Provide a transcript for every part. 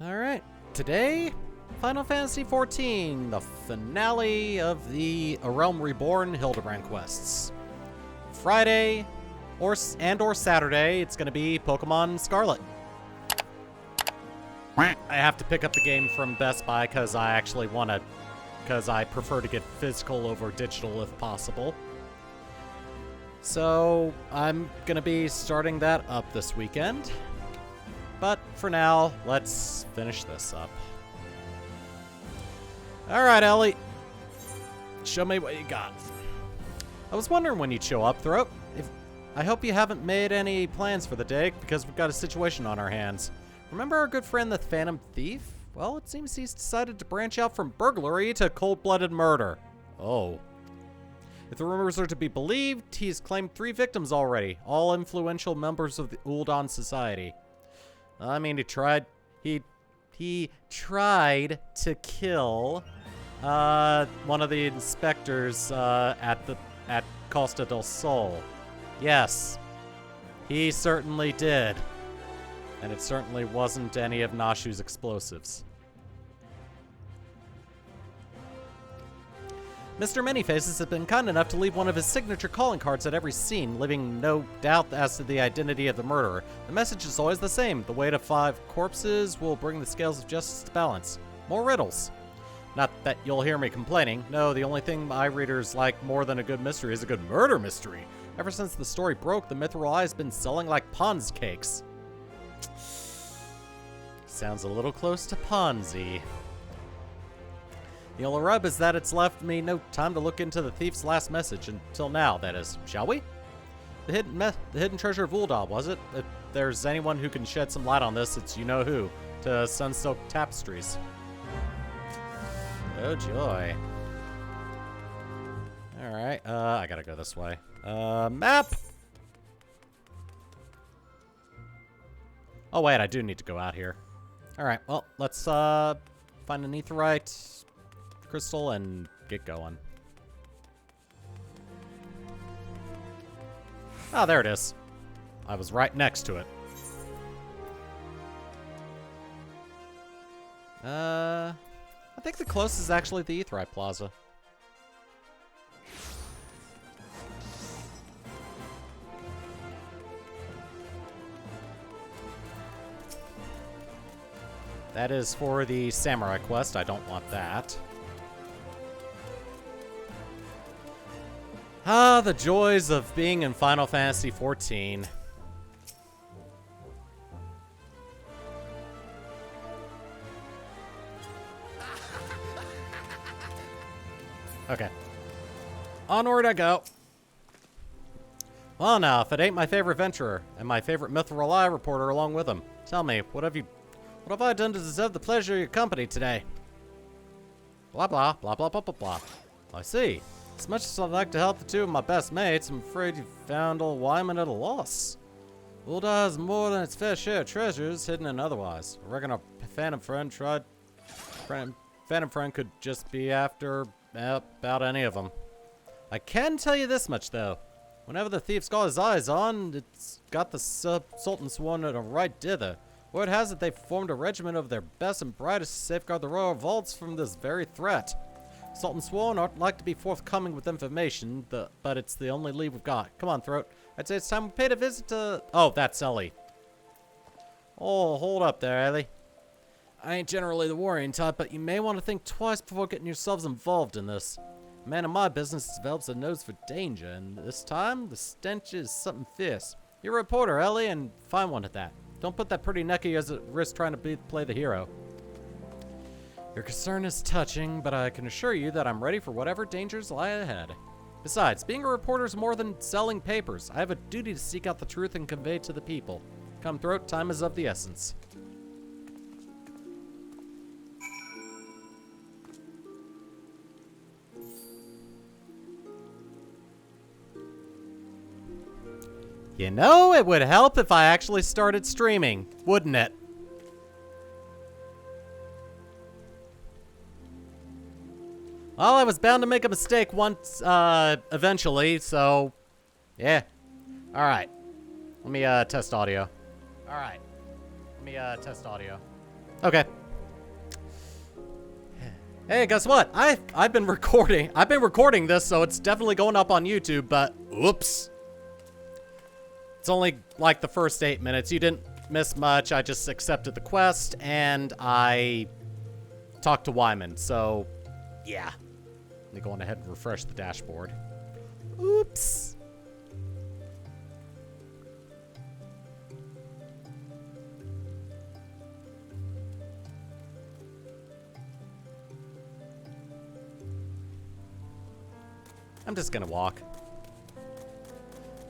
Alright, today, Final Fantasy XIV, the finale of the A Realm Reborn Hildibrand quests. Friday, or Saturday, it's going to be Pokemon Scarlet. I have to pick up the game from Best Buy because I actually want to, because I prefer to get physical over digital if possible. So, I'm going to be starting that up this weekend. But for now, let's finish this up. Alright, Ellie. Show me what you got. I was wondering when you'd show up, Throat. I hope you haven't made any plans for the day, because we've got a situation on our hands. Remember our good friend the Phantom Thief? Well, it seems he's decided to branch out from burglary to cold-blooded murder. Oh. If the rumors are to be believed, he's claimed 3 victims already, all influential members of the Ul'dan Society. I mean, he tried to kill one of the inspectors at Costa del Sol. Yes, he certainly did. And it certainly wasn't any of Nashu's explosives. Mr. Manyfaces has been kind enough to leave one of his signature calling cards at every scene, leaving no doubt as to the identity of the murderer. The message is always the same. The weight of 5 corpses will bring the scales of justice to balance. More riddles. Not that you'll hear me complaining. No, the only thing my readers like more than a good mystery is a good murder mystery. Ever since the story broke, the Mithril Eye has been selling like Ponzi cakes. Sounds a little close to Ponzi. The only rub is that it's left me no time to look into the thief's last message, until now, that is. Shall we? The hidden treasure of Ul'dan, was it? If there's anyone who can shed some light on this, it's you-know-who, to Sunsilk Tapestries. Oh, joy. Alright, I gotta go this way. Map! Oh, wait, I do need to go out here. Alright, well, let's, find an aetherite crystal and get going. Ah, there it is. I was right next to it. I think the closest is actually the Aetherite Plaza. That is for the Samurai quest. I don't want that. Ah, the joys of being in Final Fantasy XIV. Okay. Onward I go. Well now, if it ain't my favorite venturer, and my favorite Mithril Eye reporter along with him, tell me, what have I done to deserve the pleasure of your company today? Blah blah, blah blah blah blah blah. I see. As much as I'd like to help the 2 of my best mates, I'm afraid you found old Wyman at a loss. Ul'dan has more than its fair share of treasures, hidden and otherwise. I reckon our Phantom Friend could just be after about any of them. I can tell you this much, though. Whenever the thief's got his eyes on, it's got the Sultan sworn at a right dither. Word has it they've formed a regiment of their best and brightest to safeguard the royal vaults from this very threat. Sultan Sworn aren't like to be forthcoming with information, but it's the only lead we've got. Come on, Throat. I'd say it's time we paid a visit to... Oh, that's Ellie. Oh, hold up there, Ellie. I ain't generally the worrying type, but you may want to think twice before getting yourselves involved in this. A man in my business develops a nose for danger, and this time, the stench is something fierce. You're a reporter, Ellie, and fine one at that. Don't put that pretty neck of yours at risk trying to play the hero. Your concern is touching, but I can assure you that I'm ready for whatever dangers lie ahead. Besides, being a reporter is more than selling papers. I have a duty to seek out the truth and convey it to the people. Come, Throat, time is of the essence. You know, it would help if I actually started streaming, wouldn't it? Well, I was bound to make a mistake once, eventually, so, yeah. Alright. Let me, test audio. Alright. Let me, test audio. Okay. Hey, guess what? I've been recording. I've been recording this, so it's definitely going up on YouTube, but oops. It's only like the first 8 minutes. You didn't miss much. I just accepted the quest, and I talked to Wyman, so yeah. Let me go on ahead and refresh the dashboard. Oops. I'm just gonna walk.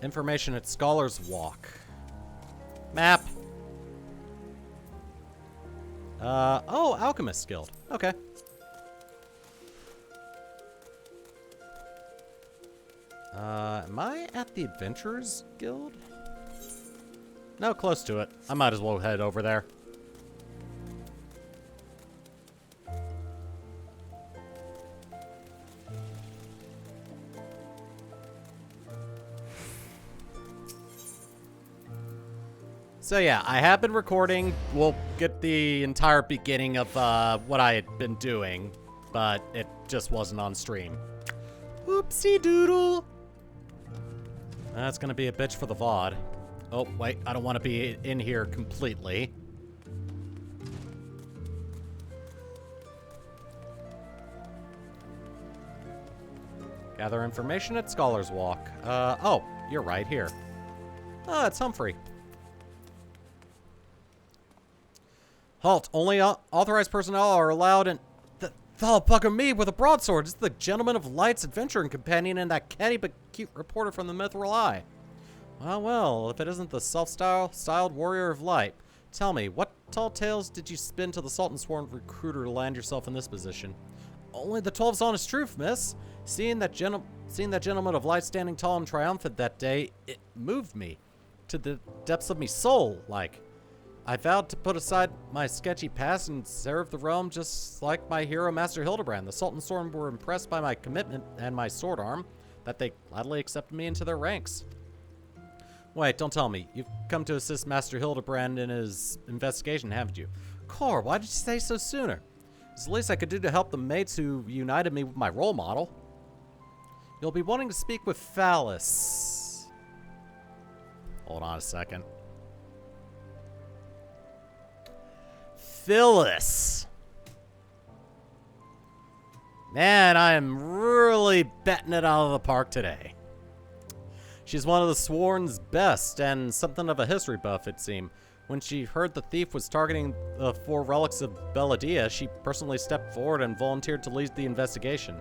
Information at Scholar's Walk. Map. Oh, Alchemist Guild. Okay. Am I at the Adventurers Guild? No, close to it. I might as well head over there. So yeah, I have been recording. We'll get the entire beginning of what I had been doing, but it just wasn't on stream. Oopsie doodle. That's gonna be a bitch for the VOD. Oh, wait, I don't want to be in here completely. Gather information at Scholar's Walk. Oh, you're right here. Oh, it's Humphrey. Halt! Only authorized personnel are allowed in... Oh, bugger me with a broadsword! It's the Gentleman of Light's adventuring companion and that catty but cute reporter from the Mithril Eye. Well, if it isn't the self-styled Warrior of Light. Tell me, what tall tales did you spin to the Sultan Sworn recruiter to land yourself in this position? Only the 12's honest truth, miss. Seeing that Gentleman of Light standing tall and triumphant that day, it moved me. To the depths of me soul, like... I vowed to put aside my sketchy past and serve the realm just like my hero, Master Hildibrand. The Sultan Storm were impressed by my commitment and my sword arm, that they gladly accepted me into their ranks. Wait, don't tell me. You've come to assist Master Hildibrand in his investigation, haven't you? Cor, why did you say so sooner? It's the least I could do to help the mates who united me with my role model. You'll be wanting to speak with Phallus. Hold on a second. Phyllis. Man, I am really betting it out of the park today. She's one of the Sworn's best and something of a history buff, it seemed. When she heard the thief was targeting the 4 relics of Belladia, she personally stepped forward and volunteered to lead the investigation.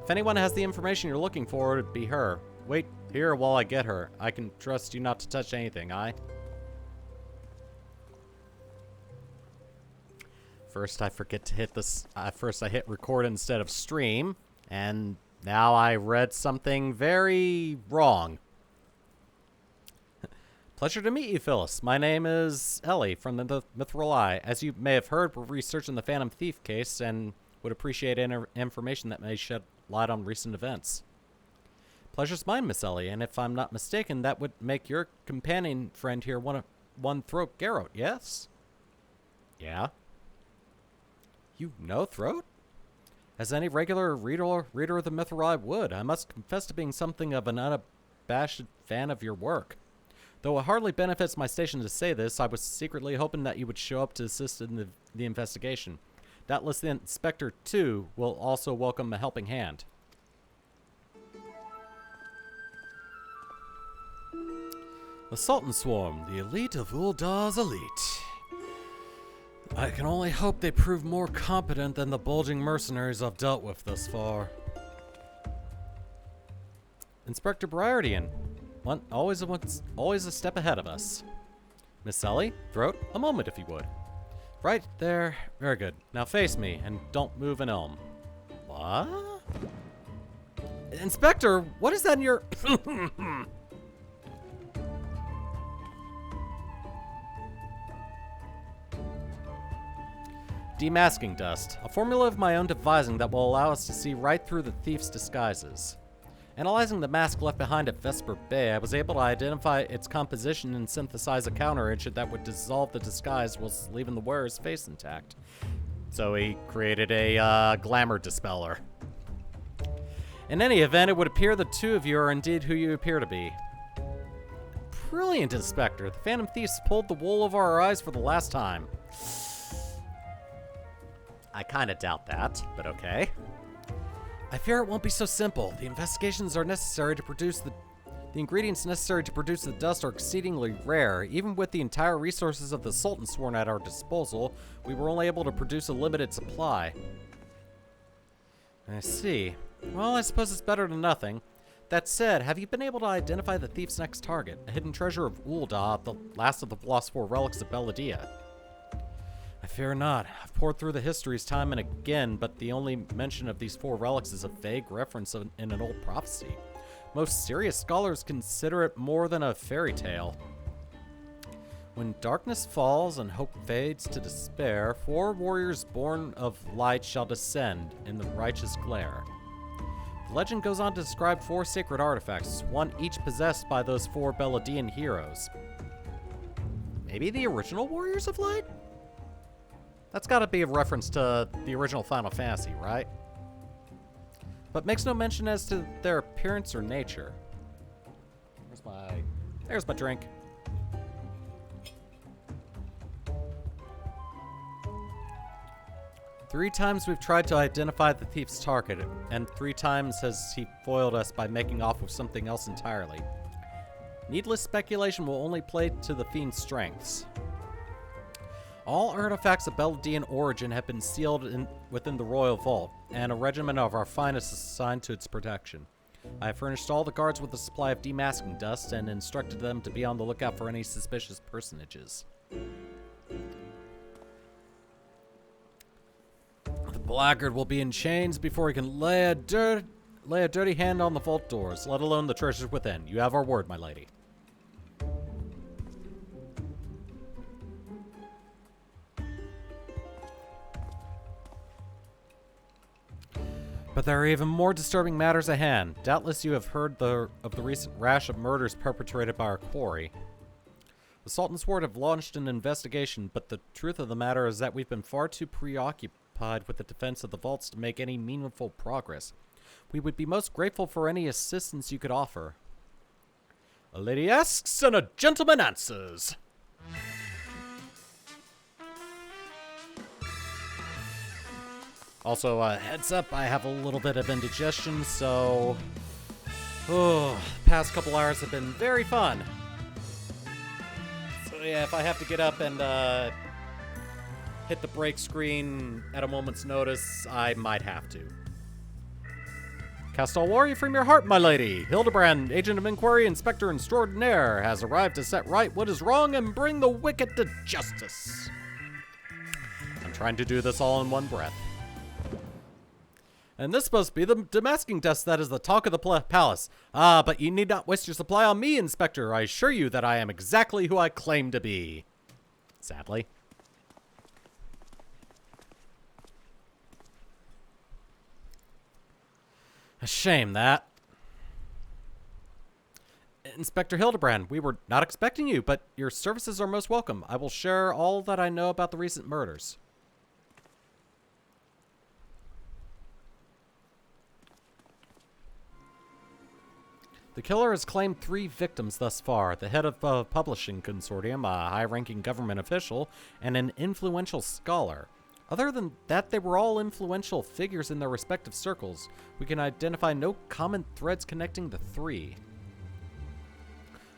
If anyone has the information you're looking for, it'd be her. Wait here while I get her. I can trust you not to touch anything, aye? First, I forget to hit this. First, I hit record instead of stream, and now I read something very wrong. Pleasure to meet you, Phyllis. My name is Ellie from the Mithril Eye. As you may have heard, we're researching the Phantom Thief case and would appreciate any information that may shed light on recent events. Pleasure's mine, Miss Ellie, and if I'm not mistaken, that would make your companion friend here one Throat Garrote, yes? Yeah. You know Throat? As any regular reader of the Mithril Eye would, I must confess to being something of an unabashed fan of your work. Though it hardly benefits my station to say this, I was secretly hoping that you would show up to assist in the investigation. Doubtless the Inspector, too, will also welcome a helping hand. The Sultan Swarm, the elite of Ul'dah's elite. I can only hope they prove more competent than the bulging mercenaries I've dealt with thus far. Inspector Briardian. Always a step ahead of us. Miss Ellie, Throat, a moment if you would. Right there. Very good. Now face me, and don't move an elm. What? Inspector, what is that in your... Demasking dust, a formula of my own devising that will allow us to see right through the thief's disguises. Analyzing the mask left behind at Vesper Bay, I was able to identify its composition and synthesize a counter-agent that would dissolve the disguise whilst leaving the wearer's face intact. So he created a glamour dispeller. In any event, it would appear the two of you are indeed who you appear to be. Brilliant, Inspector. The Phantom Thieves pulled the wool over our eyes for the last time. I kind of doubt that, but okay. I fear it won't be so simple. The investigations are necessary to produce the ingredients necessary to produce the dust are exceedingly rare. Even with the entire resources of the Sultan Sworn at our disposal, we were only able to produce a limited supply. I see. Well, I suppose it's better than nothing. That said, have you been able to identify the thief's next target? A hidden treasure of Ul'dah, the last of the lost 4 relics of Belladia. I fear not. I've poured through the histories time and again, but the only mention of these 4 relics is a vague reference in an old prophecy. Most serious scholars consider it more than a fairy tale. When darkness falls and hope fades to despair, 4 warriors born of light shall descend in the righteous glare. The legend goes on to describe 4 sacred artifacts, one each possessed by those 4 Belladian heroes. Maybe the original Warriors of Light? That's gotta be a reference to the original Final Fantasy, right? But makes no mention as to their appearance or nature. There's my drink. Three times we've tried to identify the thief's target, and 3 times has he foiled us by making off with something else entirely. Needless speculation will only play to the fiend's strengths. All artifacts of Belladian origin have been sealed within the Royal Vault, and a regiment of our finest is assigned to its protection. I have furnished all the guards with a supply of demasking dust and instructed them to be on the lookout for any suspicious personages. The blackguard will be in chains before he can lay a dirty hand on the vault doors, let alone the treasures within. You have our word, my lady. But there are even more disturbing matters at hand. Doubtless you have heard of the recent rash of murders perpetrated by our quarry. The Sultan's Ward have launched an investigation, but the truth of the matter is that we've been far too preoccupied with the defense of the vaults to make any meaningful progress. We would be most grateful for any assistance you could offer. A lady asks and a gentleman answers. Also, heads up, I have a little bit of indigestion, so... past couple hours have been very fun. So yeah, if I have to get up and hit the break screen at a moment's notice, I might have to. Cast all worry from your heart, my lady. Hildibrand, Agent of Inquiry, Inspector Extraordinaire, has arrived to set right what is wrong and bring the wicked to justice. I'm trying to do this all in one breath. And this is supposed to be the demasking dust that is the talk of the palace. Ah, but you need not waste your supply on me, Inspector. I assure you that I am exactly who I claim to be. Sadly. A shame, that. Inspector Hildibrand, we were not expecting you, but your services are most welcome. I will share all that I know about the recent murders. The killer has claimed 3 victims thus far, the head of a publishing consortium, a high-ranking government official, and an influential scholar. Other than that, they were all influential figures in their respective circles. We can identify no common threads connecting the 3.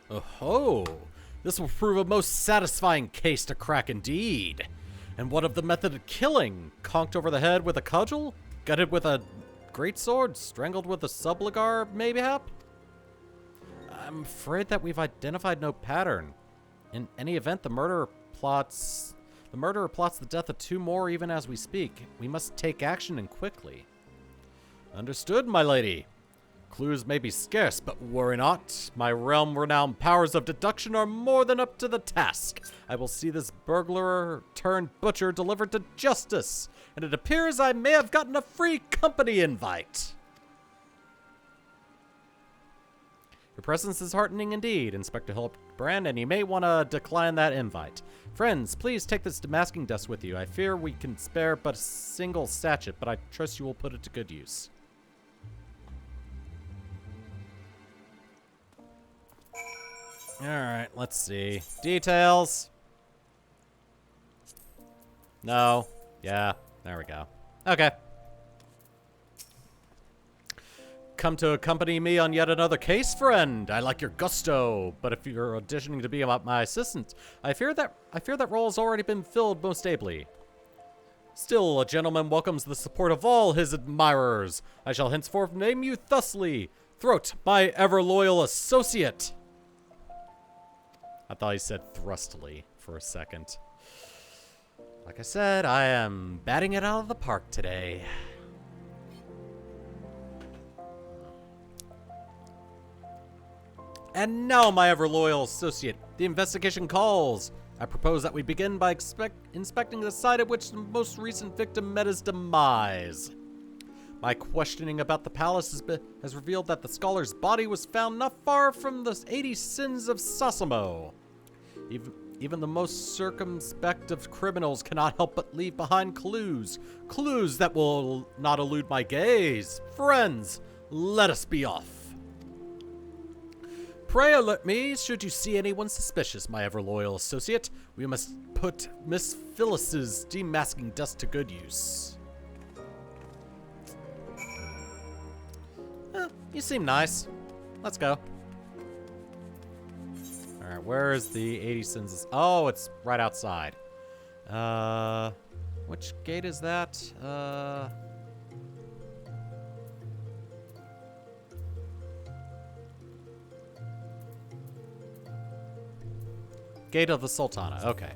Oh-ho! This will prove a most satisfying case to crack indeed. And what of the method of killing? Conked over the head with a cudgel? Gutted with a greatsword? Strangled with a subligar, mayhap? I'm afraid that we've identified no pattern. In any event, the murderer plots the death of 2 more even as we speak. We must take action and quickly. Understood, my lady. Clues may be scarce, but worry not. My realm-renowned powers of deduction are more than up to the task. I will see this burglar turned butcher delivered to justice, and it appears I may have gotten a free company invite. Your presence is heartening indeed, Inspector Hildibrand, and you may want to decline that invite. Friends, please take this demasking dust with you. I fear we can spare but a single sachet, but I trust you will put it to good use. Alright, let's see. Details. No. Yeah, there we go. Okay. Come to accompany me on yet another case, friend. I like your gusto, but if you're auditioning to be my assistant, I fear that role has already been filled most ably. Still, a gentleman welcomes the support of all his admirers. I shall henceforth name you thusly, Throat, my ever-loyal associate. I thought he said thrustily for a second. Like I said, I am batting it out of the park today. And now, my ever-loyal associate, the investigation calls. I propose that we begin by inspecting the site at which the most recent victim met his demise. My questioning about the palace has revealed that the scholar's body was found not far from the 80 sins of Sasamo. Even the most circumspect of criminals cannot help but leave behind clues. Clues that will not elude my gaze. Friends, let us be off. Pray alert me should you see anyone suspicious, my ever-loyal associate. We must put Miss Phyllis's demasking dust to good use. You seem nice. Let's go. Alright, where is the 80 sins? Oh, it's right outside. Which gate is that? Gate of the Sultana, okay.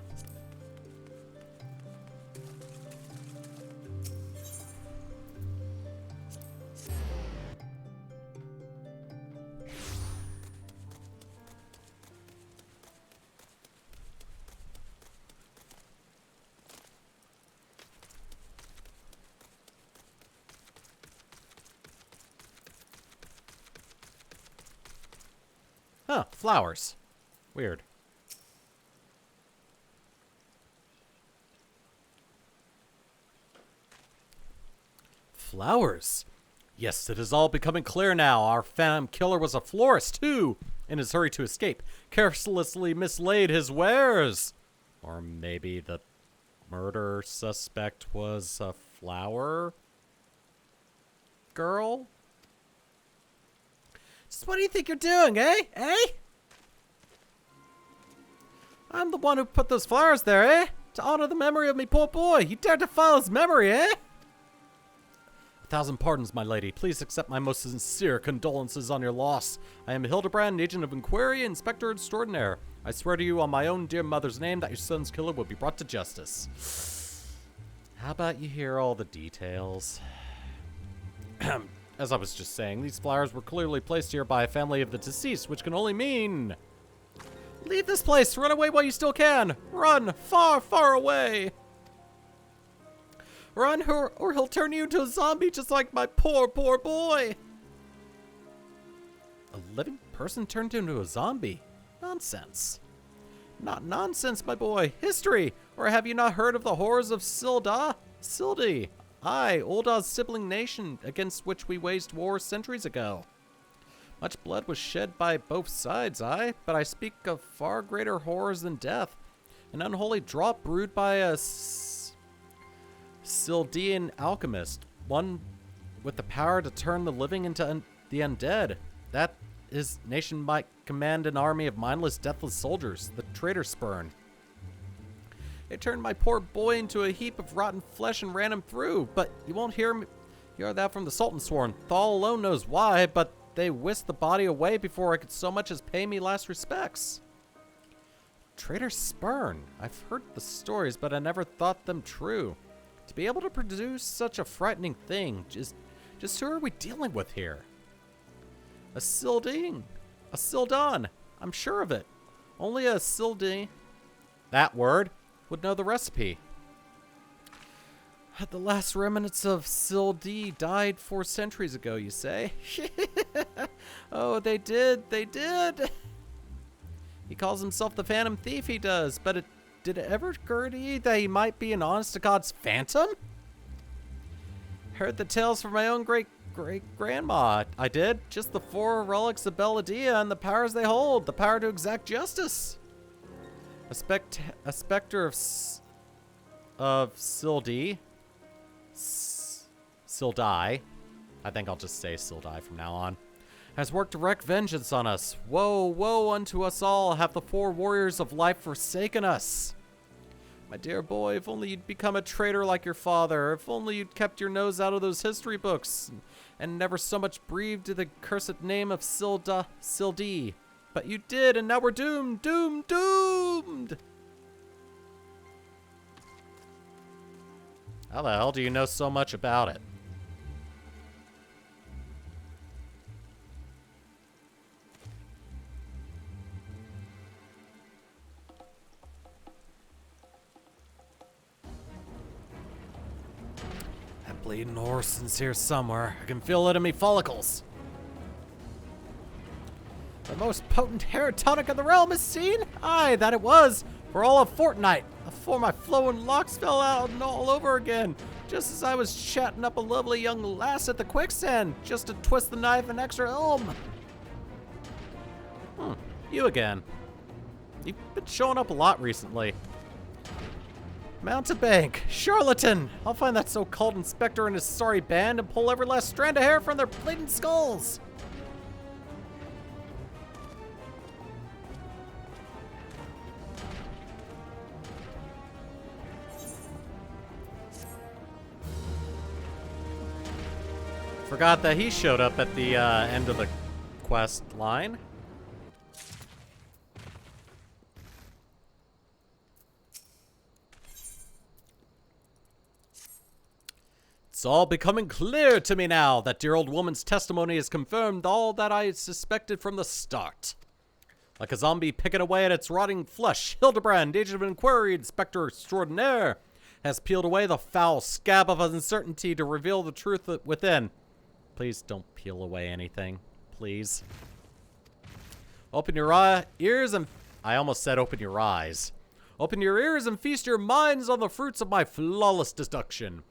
Huh, flowers. Weird. Flowers? Yes, it is all becoming clear now. Our fam killer was a florist, too, in his hurry to escape. Carelessly mislaid his wares. Or maybe the murder suspect was a flower girl? Just what do you think you're doing, eh? Eh? I'm the one who put those flowers there, eh? To honor the memory of me poor boy. You dared to defile his memory, eh? 1,000 pardons, my lady. Please accept my most sincere condolences on your loss. I am Hildibrand, agent of inquiry, inspector extraordinaire. I swear to you on my own dear mother's name that your son's killer will be brought to justice. How about you hear all the details? As I was just saying, these flowers were clearly placed here by a family of the deceased, which can only mean... Leave this place! Run away while you still can! Run! Far, far away! Run, or he'll turn you into a zombie just like my poor, poor boy! A living person turned into a zombie? Nonsense. Not nonsense, my boy. History! Or have you not heard of the horrors of Sildi? Aye, Ulda's sibling nation against which we waged war centuries ago. Much blood was shed by both sides, aye, but I speak of far greater horrors than death. An unholy draught brewed by a Sildian alchemist, one with the power to turn the living into the undead. That his nation might command an army of mindless, deathless soldiers, the traitor spurn. They turned my poor boy into a heap of rotten flesh and ran him through, but you won't hear that from the Sultan Sworn. Thal alone knows why, but they whisked the body away before I could so much as pay me last respects. Traitor spurn. I've heard the stories, but I never thought them true. To be able to produce such a frightening thing, just who are we dealing with here? A Silding. A Sildon. I'm sure of it. Only a Sildi, that word, would know the recipe. The last remnants of Sildi died 4 centuries ago, you say? Oh, they did. They did. He calls himself the Phantom Thief, he does. But did it ever occur to you that he might be an honest-to-God's phantom? Heard the tales from my own great-great-grandma. I did. Just the 4 relics of Belladia and the powers they hold. The power to exact justice. A specter of Sildai. Sildai. I think I'll just say Sildai from now on. Has worked to wreak vengeance on us. Woe, woe unto us all, have the 4 warriors of life forsaken us. My dear boy, if only you'd become a traitor like your father. If only you'd kept your nose out of those history books. And never so much breathed the cursed name of Sildai. But you did, and now we're doomed, doomed, doomed! How the hell do you know so much about it? That bleeding horse is here somewhere. I can feel it in me follicles. The most potent hair tonic in the realm is seen? Aye, that it was, for all a fortnight, before my flowing locks fell out and all over again, just as I was chatting up a lovely young lass at the quicksand, just to twist the knife an extra elm. You again. You've been showing up a lot recently. Mountebank, charlatan! I'll find that so-called inspector and his sorry band and pull every last strand of hair from their bleeding skulls. Forgot that he showed up at the end of the quest line. It's all becoming clear to me now. That dear old woman's testimony has confirmed all that I suspected from the start. Like a zombie picking away at its rotting flesh, Hildibrand, agent of inquiry, inspector extraordinaire, has peeled away the foul scab of uncertainty to reveal the truth within. Please don't peel away anything. Please. Open your ears and... I almost said open your eyes. Open your ears and feast your minds on the fruits of my flawless deduction.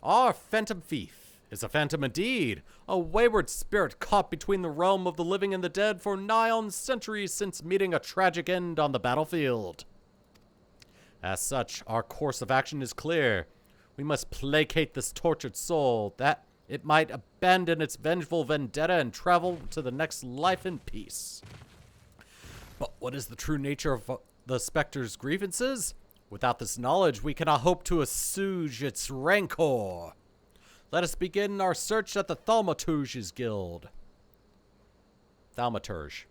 Our phantom thief is a phantom indeed. A wayward spirit caught between the realm of the living and the dead for nigh on centuries since meeting a tragic end on the battlefield. As such, our course of action is clear. We must placate this tortured soul, that it might abandon its vengeful vendetta and travel to the next life in peace. But what is the true nature of the Spectre's grievances? Without this knowledge, we cannot hope to assuage its rancor. Let us begin our search at the Thaumaturge's Guild. Thaumaturge.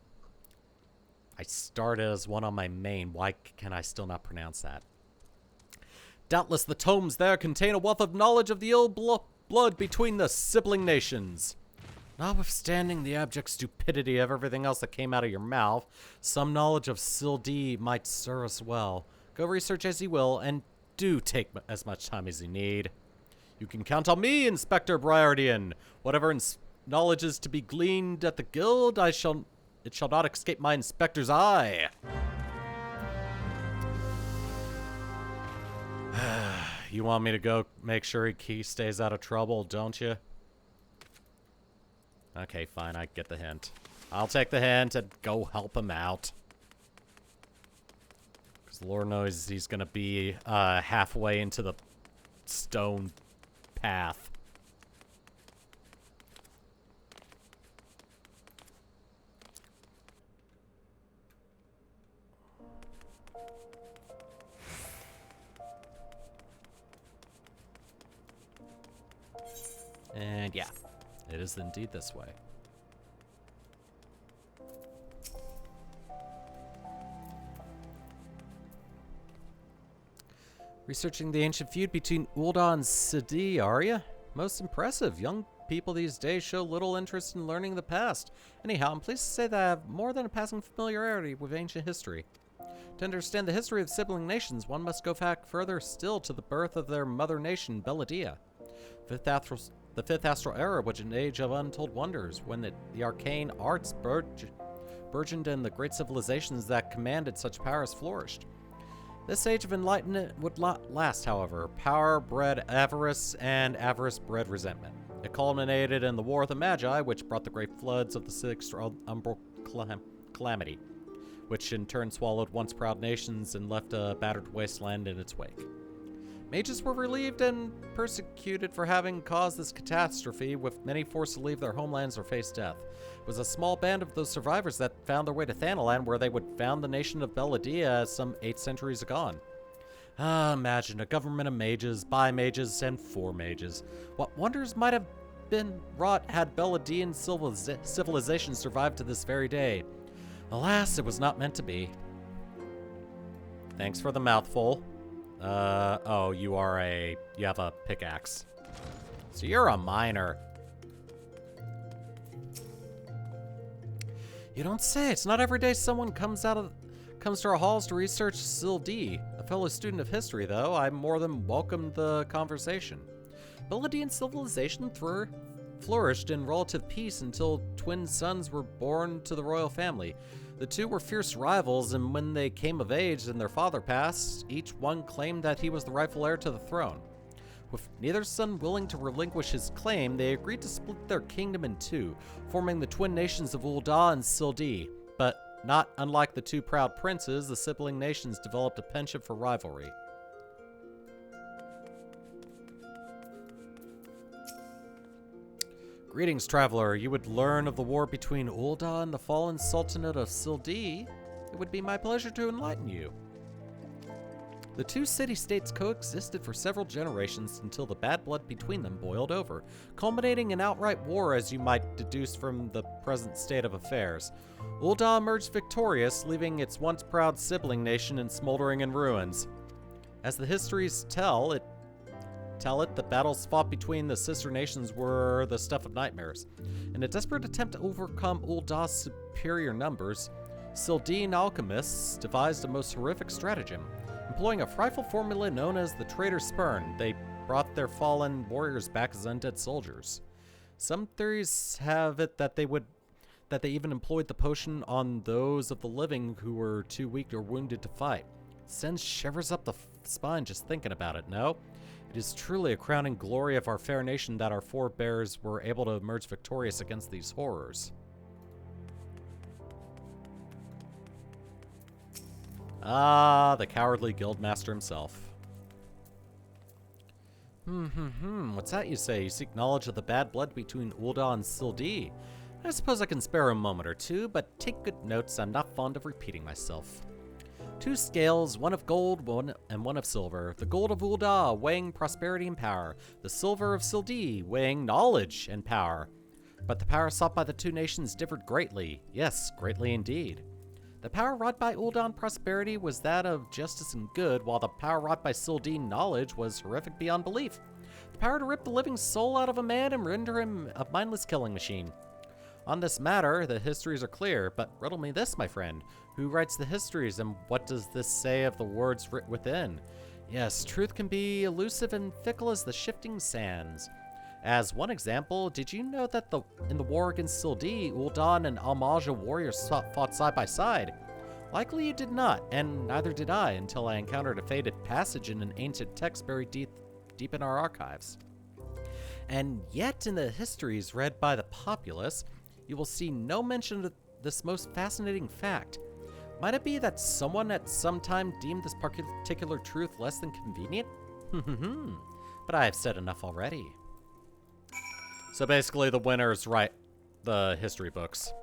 I started as one on my main. Why can I still not pronounce that? Doubtless the tomes there contain a wealth of knowledge of the ill blood between the sibling nations. Notwithstanding the abject stupidity of everything else that came out of your mouth, some knowledge of Sildai might serve us well. Go research as you will, and do take as much time as you need. You can count on me, Inspector Briardian. Whatever knowledge is to be gleaned at the guild, it shall not escape my inspector's eye. You want me to go make sure he stays out of trouble, don't you? Okay, fine, I get the hint. I'll take the hint and go help him out. Because Lord knows he's gonna be halfway into the stone path. And yeah, it is indeed this way. Researching the ancient feud between Ul'dah and Sidi, are ya? Most impressive. Young people these days show little interest in learning the past. Anyhow, I'm pleased to say that I have more than a passing familiarity with ancient history. To understand the history of sibling nations, one must go back further still to the birth of their mother nation, Belladia. The fifth astral era was an age of untold wonders, when the arcane arts burgeoned and the great civilizations that commanded such powers flourished. This age of enlightenment would not last, however. Power bred avarice, and avarice bred resentment. It culminated in the War of the Magi, which brought the great floods of the Sixth Umbral Calamity, which in turn swallowed once proud nations and left a battered wasteland in its wake. Mages were relieved and persecuted for having caused this catastrophe, with many forced to leave their homelands or face death. It was a small band of those survivors that found their way to Thanalan, where they would found the nation of Belladia some 8 centuries agone. Imagine a government of mages, by mages, and for mages. What wonders might have been wrought had Belladian civilization survived to this very day. Alas, it was not meant to be. Thanks for the mouthful. Oh, you have a pickaxe. So you're a miner. You don't say. It's not every day someone comes to our halls to research XIV. A fellow student of history, though, I more than welcomed the conversation. Belladian civilization flourished in relative peace until twin sons were born to the royal family. The two were fierce rivals, and when they came of age and their father passed, each one claimed that he was the rightful heir to the throne. With neither son willing to relinquish his claim, they agreed to split their kingdom in two, forming the twin nations of Ul'dah and XIV. But not unlike the two proud princes, the sibling nations developed a penchant for rivalry. Greetings, traveler. You would learn of the war between Ul'dah and the fallen Sultanate of XIV. It would be my pleasure to enlighten you. The two city-states coexisted for several generations until the bad blood between them boiled over, culminating in outright war, as you might deduce from the present state of affairs. Ul'dah emerged victorious, leaving its once proud sibling nation in smoldering in ruins. As the histories tell it, the battles fought between the sister nations were the stuff of nightmares. In a desperate attempt to overcome Uldah's superior numbers, Sildene alchemists devised a most horrific stratagem. Employing a frightful formula known as the Traitor's Spurn, they brought their fallen warriors back as undead soldiers. Some theories have it that they even employed the potion on those of the living who were too weak or wounded to fight. It sends shivers up the spine just thinking about it, no? It is truly a crowning glory of our fair nation that our forebears were able to emerge victorious against these horrors. Ah, the cowardly guildmaster himself. What's that you say? You seek knowledge of the bad blood between Ul'dah and XIV. I suppose I can spare a moment or two, but take good notes. I'm not fond of repeating myself. 2 scales, one of gold, one of silver. The gold of Ul'dah weighing prosperity and power. The silver of XIV weighing knowledge and power. But the power sought by the two nations differed greatly. Yes, greatly indeed. The power wrought by Ul'dah prosperity was that of justice and good, while the power wrought by XIV knowledge was horrific beyond belief. The power to rip the living soul out of a man and render him a mindless killing machine. On this matter, the histories are clear, but riddle me this, my friend. Who writes the histories, and what does this say of the words writ within? Yes, truth can be elusive and fickle as the shifting sands. As one example, did you know that in the war against XIV, Ul'dah and Almaja warriors fought side by side? Likely you did not, and neither did I, until I encountered a faded passage in an ancient text buried deep in our archives. And yet, in the histories read by the populace, you will see no mention of this most fascinating fact. Might it be that someone at some time deemed this particular truth less than convenient? But I have said enough already. So basically, the winners write the history books.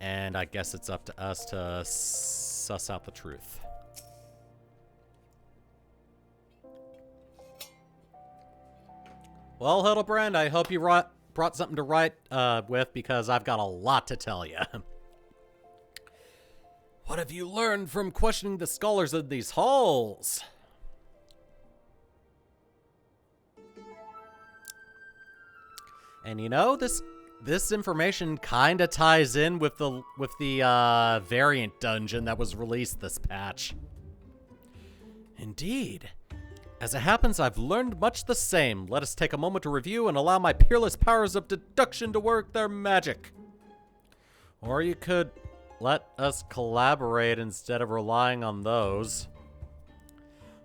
And I guess it's up to us to suss out the truth. Well, Hildibrand, I hope you brought something to write with, because I've got a lot to tell you. What have you learned from questioning the scholars in these halls? And you know, this information kind of ties in with the variant dungeon that was released this patch. Indeed. As it happens, I've learned much the same. Let us take a moment to review and allow my peerless powers of deduction to work their magic. Or you could let us collaborate instead of relying on those.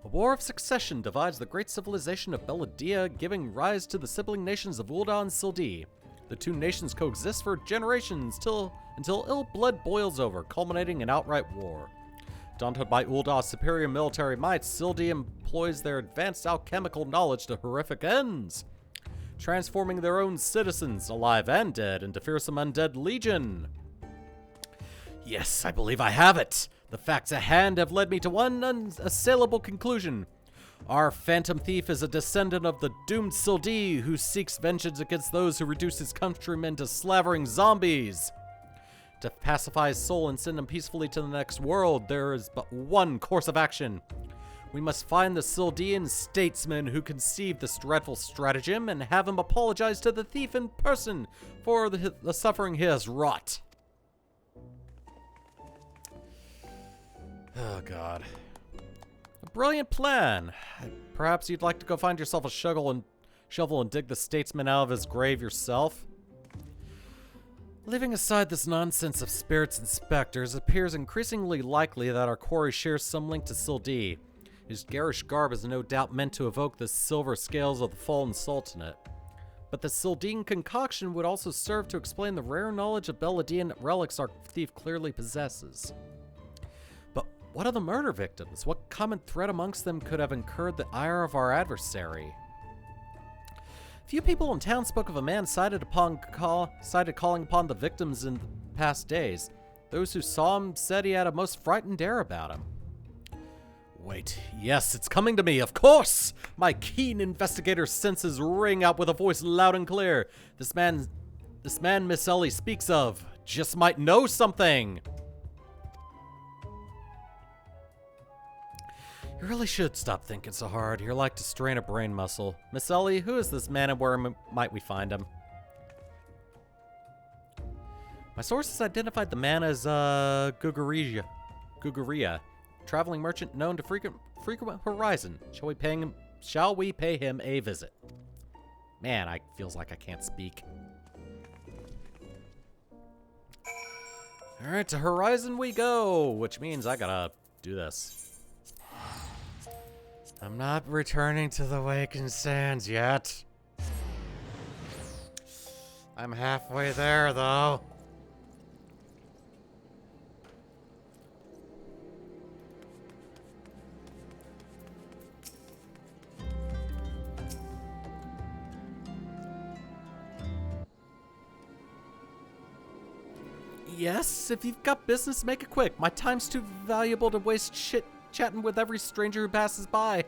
A war of succession divides the great civilization of Belladia, giving rise to the sibling nations of Ul'dah and Sildee. The two nations coexist for generations until ill blood boils over, culminating in outright war. Daunted by Ul'dah's superior military might, Sildee employs their advanced alchemical knowledge to horrific ends, transforming their own citizens, alive and dead, into fearsome undead legion. Yes, I believe I have it. The facts at hand have led me to one unassailable conclusion. Our phantom thief is a descendant of the doomed Sildee who seeks vengeance against those who reduce his countrymen to slavering zombies. To pacify his soul and send him peacefully to the next world, there is but one course of action. We must find the Sildean statesman who conceived this dreadful stratagem and have him apologize to the thief in person for the suffering he has wrought. Oh, God. A brilliant plan. Perhaps you'd like to go find yourself a shovel and dig the statesman out of his grave yourself? Leaving aside this nonsense of spirits and specters, it appears increasingly likely that our quarry shares some link to Sildee, whose garish garb is no doubt meant to evoke the silver scales of the fallen sultanate. But the Sildean concoction would also serve to explain the rare knowledge of Belladian relics our thief clearly possesses. But what of the murder victims? What common thread amongst them could have incurred the ire of our adversary? Few people in town spoke of a man cited calling upon the victims in the past days. Those who saw him said he had a most frightened air about him. Wait, yes, it's coming to me, of course! My keen investigator's senses ring out with a voice loud and clear. This man Miss Ellie speaks of just might know something! You really should stop thinking so hard. You're like to strain a brain muscle. Miss Ellie, who is this man and where might we find him? My sources identified the man as Guguria, traveling merchant known to frequent Horizon. Shall we pay him a visit? Man, I feels like I can't speak. All right, to Horizon we go, which means I gotta do this. I'm not returning to the Wakened Sands yet. I'm halfway there, though. Yes, if you've got business, make it quick. My time's too valuable to waste chatting with every stranger who passes by.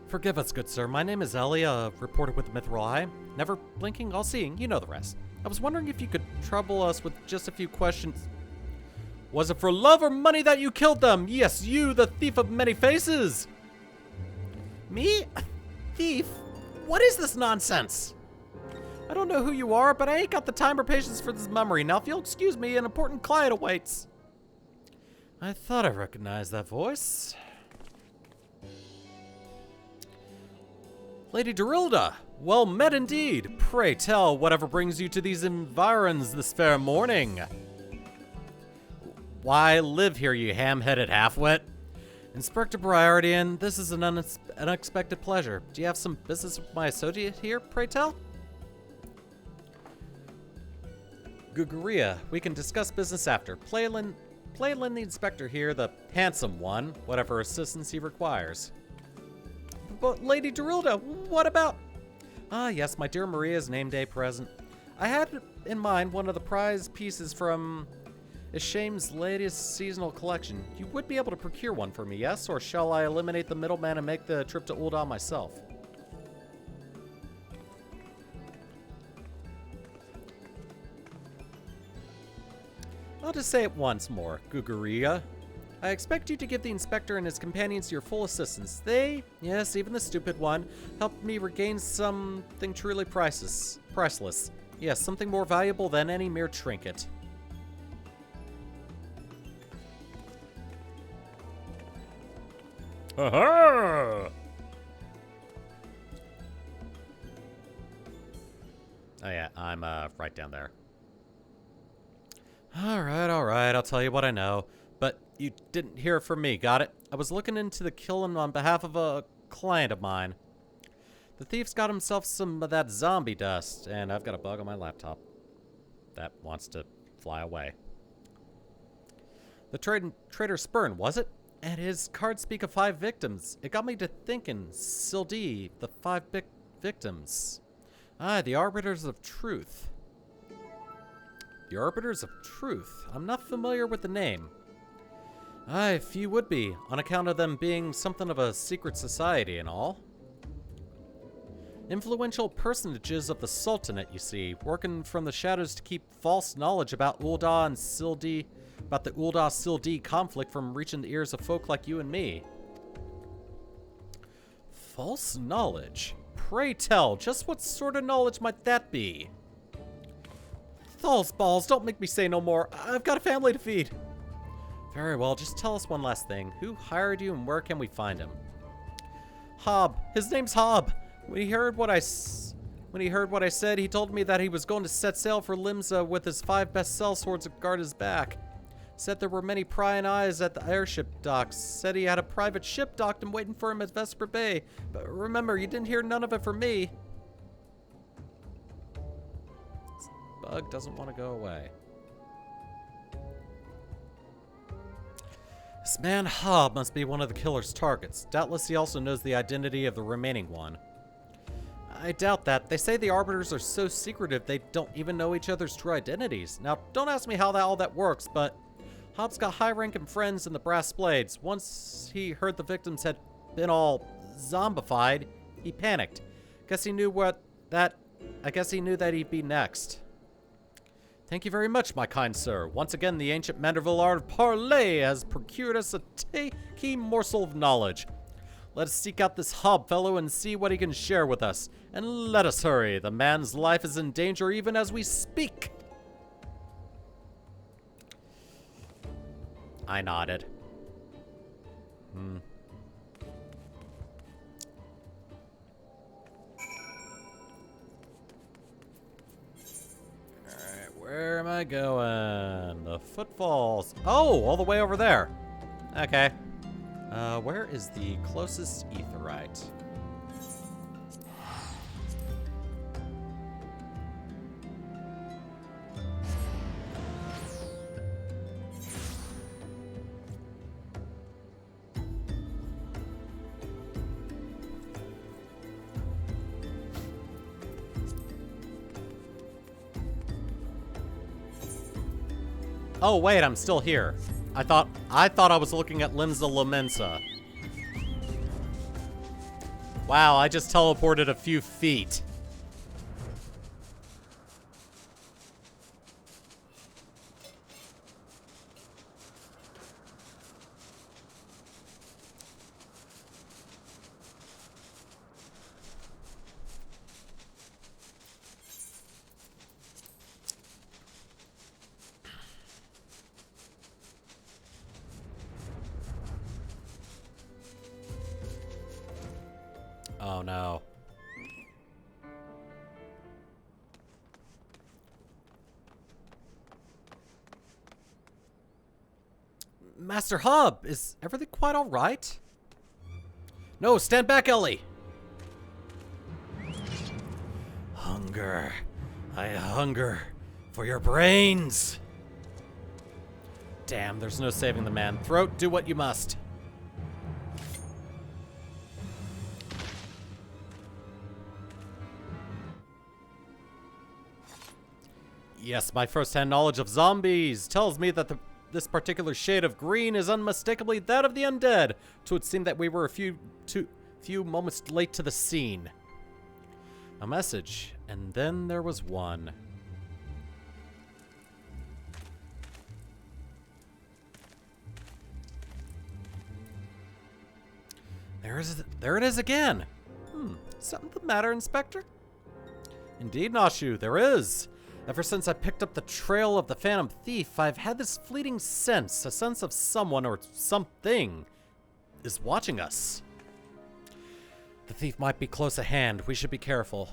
Forgive us, good sir. My name is Ellie, a reporter with the Mithril Eye. Never blinking, all seeing. You know the rest. I was wondering if you could trouble us with just a few questions. Was it for love or money that you killed them? Yes, you, the thief of many faces. Me? Thief? What is this nonsense? I don't know who you are, but I ain't got the time or patience for this mummery. Now, if you'll excuse me, an important client awaits. I thought I recognized that voice. Lady Dorilda, well met indeed. Pray tell, whatever brings you to these environs this fair morning? Why, live here, you ham-headed half-wit. Inspector Briardian, this is an unexpected pleasure. Do you have some business with my associate here, pray tell? Guguria, we can discuss business after. Playlin the inspector here, the handsome one, whatever assistance he requires. But Lady Dorilda, what about... Ah, yes, my dear Maria's name day present. I had in mind one of the prize pieces from Isham's latest seasonal collection. You would be able to procure one for me, yes? Or shall I eliminate the middleman and make the trip to Ul'dah myself? I'll just say it once more, Guguria. I expect you to give the inspector and his companions your full assistance. They, yes, even the stupid one, helped me regain something truly priceless. Yes, something more valuable than any mere trinket. Aha! Oh yeah, I'm right down there. Alright, I'll tell you what I know. But you didn't hear from me, got it? I was looking into the killing on behalf of a client of mine. The thief's got himself some of that zombie dust, and I've got a bug on my laptop that wants to fly away. The traitor Spurn, was it? And his cards speak of 5 victims. It got me to thinking, Sildee, the 5 victims. Ah, the Arbiters of Truth. The Arbiters of Truth. I'm not familiar with the name. Aye, few would be, on account of them being something of a secret society and all. Influential personages of the Sultanate, you see, working from the shadows to keep false knowledge about Ul'dah and Sildee, about the Ul'dah-Sildee conflict from reaching the ears of folk like you and me. False knowledge? Pray tell, just what sort of knowledge might that be? Thal's balls, don't make me say no more. I've got a family to feed. Very well, just tell us one last thing. Who hired you and where can we find him? Hob. His name's Hob. When he heard what I said, he told me that he was going to set sail for Limsa with his 5 best sellswords to guard his back. Said there were many prying eyes at the airship docks. Said he had a private ship docked and waiting for him at Vesper Bay. But remember, you didn't hear none of it from me. This bug doesn't want to go away. This man Hob must be one of the killer's targets. Doubtless he also knows the identity of the remaining one. I doubt that. They say the Arbiters are so secretive they don't even know each other's true identities. Now, don't ask me how all that works, but Hob's got high-ranking friends in the Brass Blades. Once he heard the victims had been all zombified, he panicked. I guess he knew that he'd be next. Thank you very much, my kind sir. Once again, the ancient Manderville art of parley has procured us a key morsel of knowledge. Let us seek out this Hob fellow and see what he can share with us. And let us hurry. The man's life is in danger even as we speak. I nodded. Where am I going? The footfalls. Oh, all the way over there. Okay. Where is the closest aetheryte? Oh wait, I'm still here. I thought I was looking at Limsa Lomensa. Wow, I just teleported a few feet. Oh no. Master Hob, is everything quite all right? No, stand back, Ellie. Hunger. I hunger for your brains. Damn, there's no saving the man. Throat, do what you must. Yes, my first-hand knowledge of zombies tells me that this particular shade of green is unmistakably that of the undead. So it seemed that we were a few moments late to the scene. A message, and then there was one. There it is again. Something the matter, Inspector? Indeed, Nashu, there is. Ever since I picked up the trail of the Phantom Thief, I've had this fleeting sense, a sense of someone or something is watching us. The thief might be close at hand. We should be careful.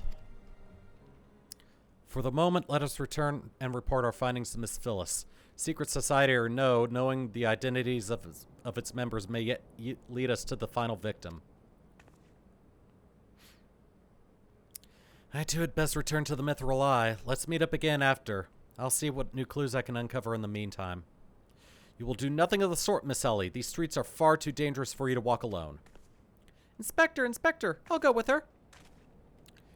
For the moment, let us return and report our findings to Miss Phyllis. Secret society or no, knowing the identities of its members may yet lead us to the final victim. I too had best return to the Mithril Eye. Let's meet up again after. I'll see what new clues I can uncover in the meantime. You will do nothing of the sort, Miss Ellie. These streets are far too dangerous for you to walk alone. Inspector, I'll go with her.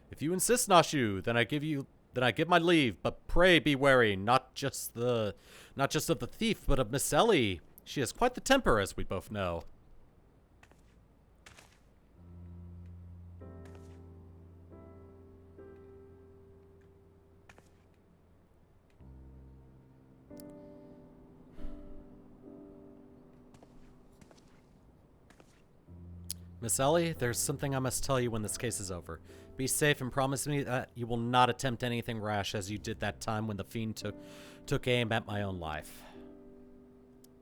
If you insist, Nashu, then I give my leave, but pray be wary, not just of the thief, but of Miss Ellie. She has quite the temper, as we both know. Miss Ellie, there's something I must tell you when this case is over. Be safe and promise me that you will not attempt anything rash as you did that time when the fiend took aim at my own life.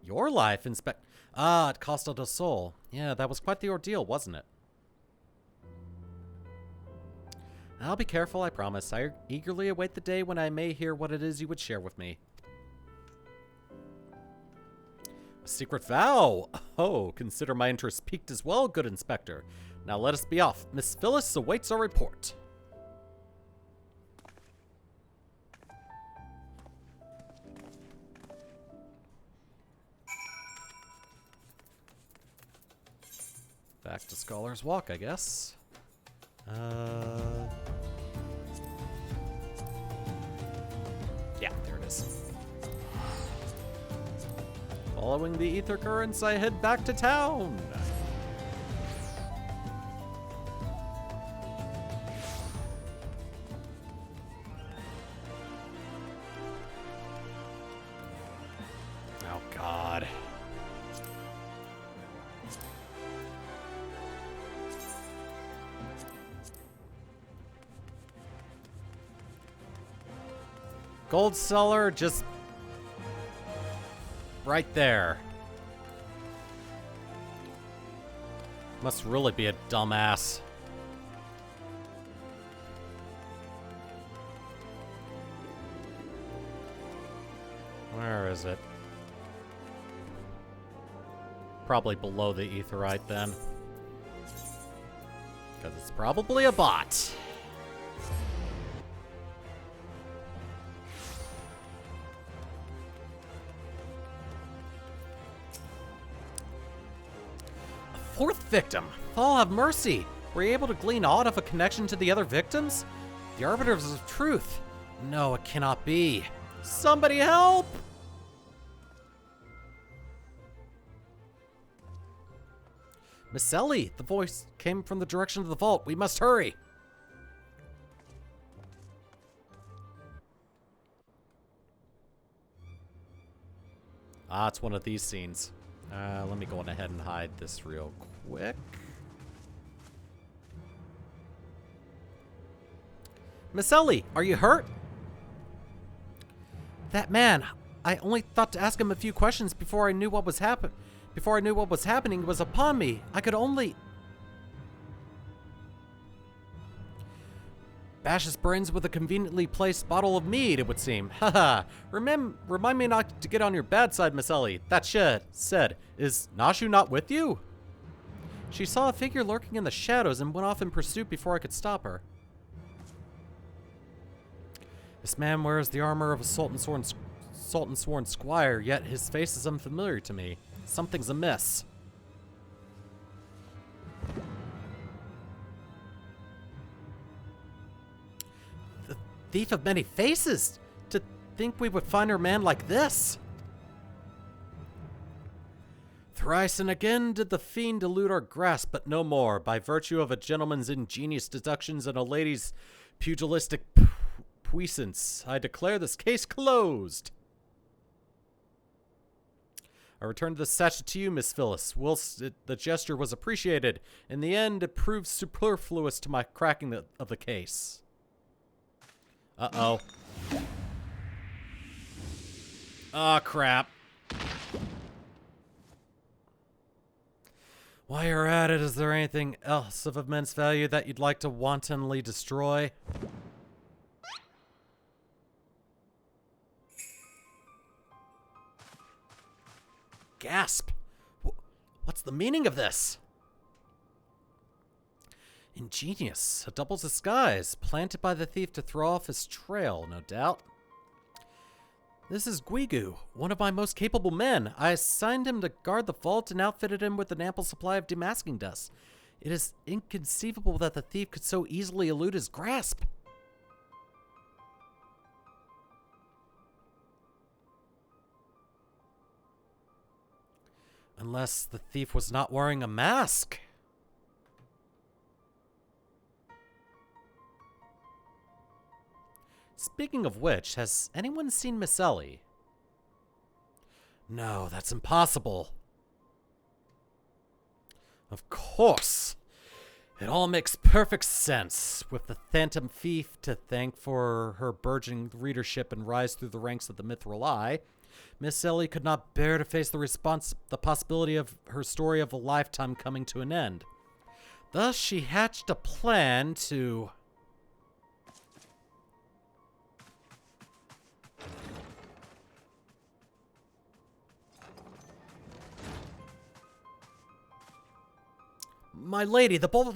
Your life, at Costa del Sol. Yeah, that was quite the ordeal, wasn't it? I'll be careful, I promise. I eagerly await the day when I may hear what it is you would share with me. A secret vow! Oh, consider my interest piqued as well, good inspector. Now let us be off. Miss Phyllis awaits our report. Back to Scholar's Walk, I guess. Yeah, there it is. Following the ether currents, I head back to town. Oh, God. Gold cellar just right there. Must really be a dumbass. Where is it? Probably below the aetherite then. Because it's probably a bot. Fourth victim. Oh, have mercy. Were you able to glean aught of a connection to the other victims? The arbiters of truth. No, it cannot be. Somebody help! Miss Ellie, the voice came from the direction of the vault. We must hurry. Ah, it's one of these scenes. Let me go on ahead and hide this real quick. Miss Ellie, are you hurt? That man, I only thought to ask him a few questions before I knew what was happening. Before I knew what was happening was upon me. I could only... bash his brains with a conveniently placed bottle of mead, it would seem. Haha. Remind me not to get on your bad side, Miss Ellie. That said, is Nashu not with you? She saw a figure lurking in the shadows and went off in pursuit before I could stop her. This man wears the armor of a Sultan-sworn squire, yet his face is unfamiliar to me. Something's amiss. The thief of many faces! To think we would find a man like this! Thrice and again did the fiend elude our grasp, but no more, by virtue of a gentleman's ingenious deductions and a lady's pugilistic puissance. I declare this case closed. I returned the sachet to you, Miss Phyllis. Whilst the gesture was appreciated, in the end it proved superfluous to my cracking of the case. Uh-oh. Ah, crap. While you're at it, is there anything else of immense value that you'd like to wantonly destroy? Gasp! What's the meaning of this? Ingenious. A double disguise, planted by the thief to throw off his trail, no doubt. This is Guigu, one of my most capable men. I assigned him to guard the vault and outfitted him with an ample supply of demasking dust. It is inconceivable that the thief could so easily elude his grasp. Unless the thief was not wearing a mask. Speaking of which, has anyone seen Miss Ellie? No, that's impossible. Of course. It all makes perfect sense, with the Phantom Thief to thank for her burgeoning readership and rise through the ranks of the Mithril Eye. Miss Ellie could not bear to face the possibility of her story of a lifetime coming to an end. Thus, she hatched a plan to... My lady, the vault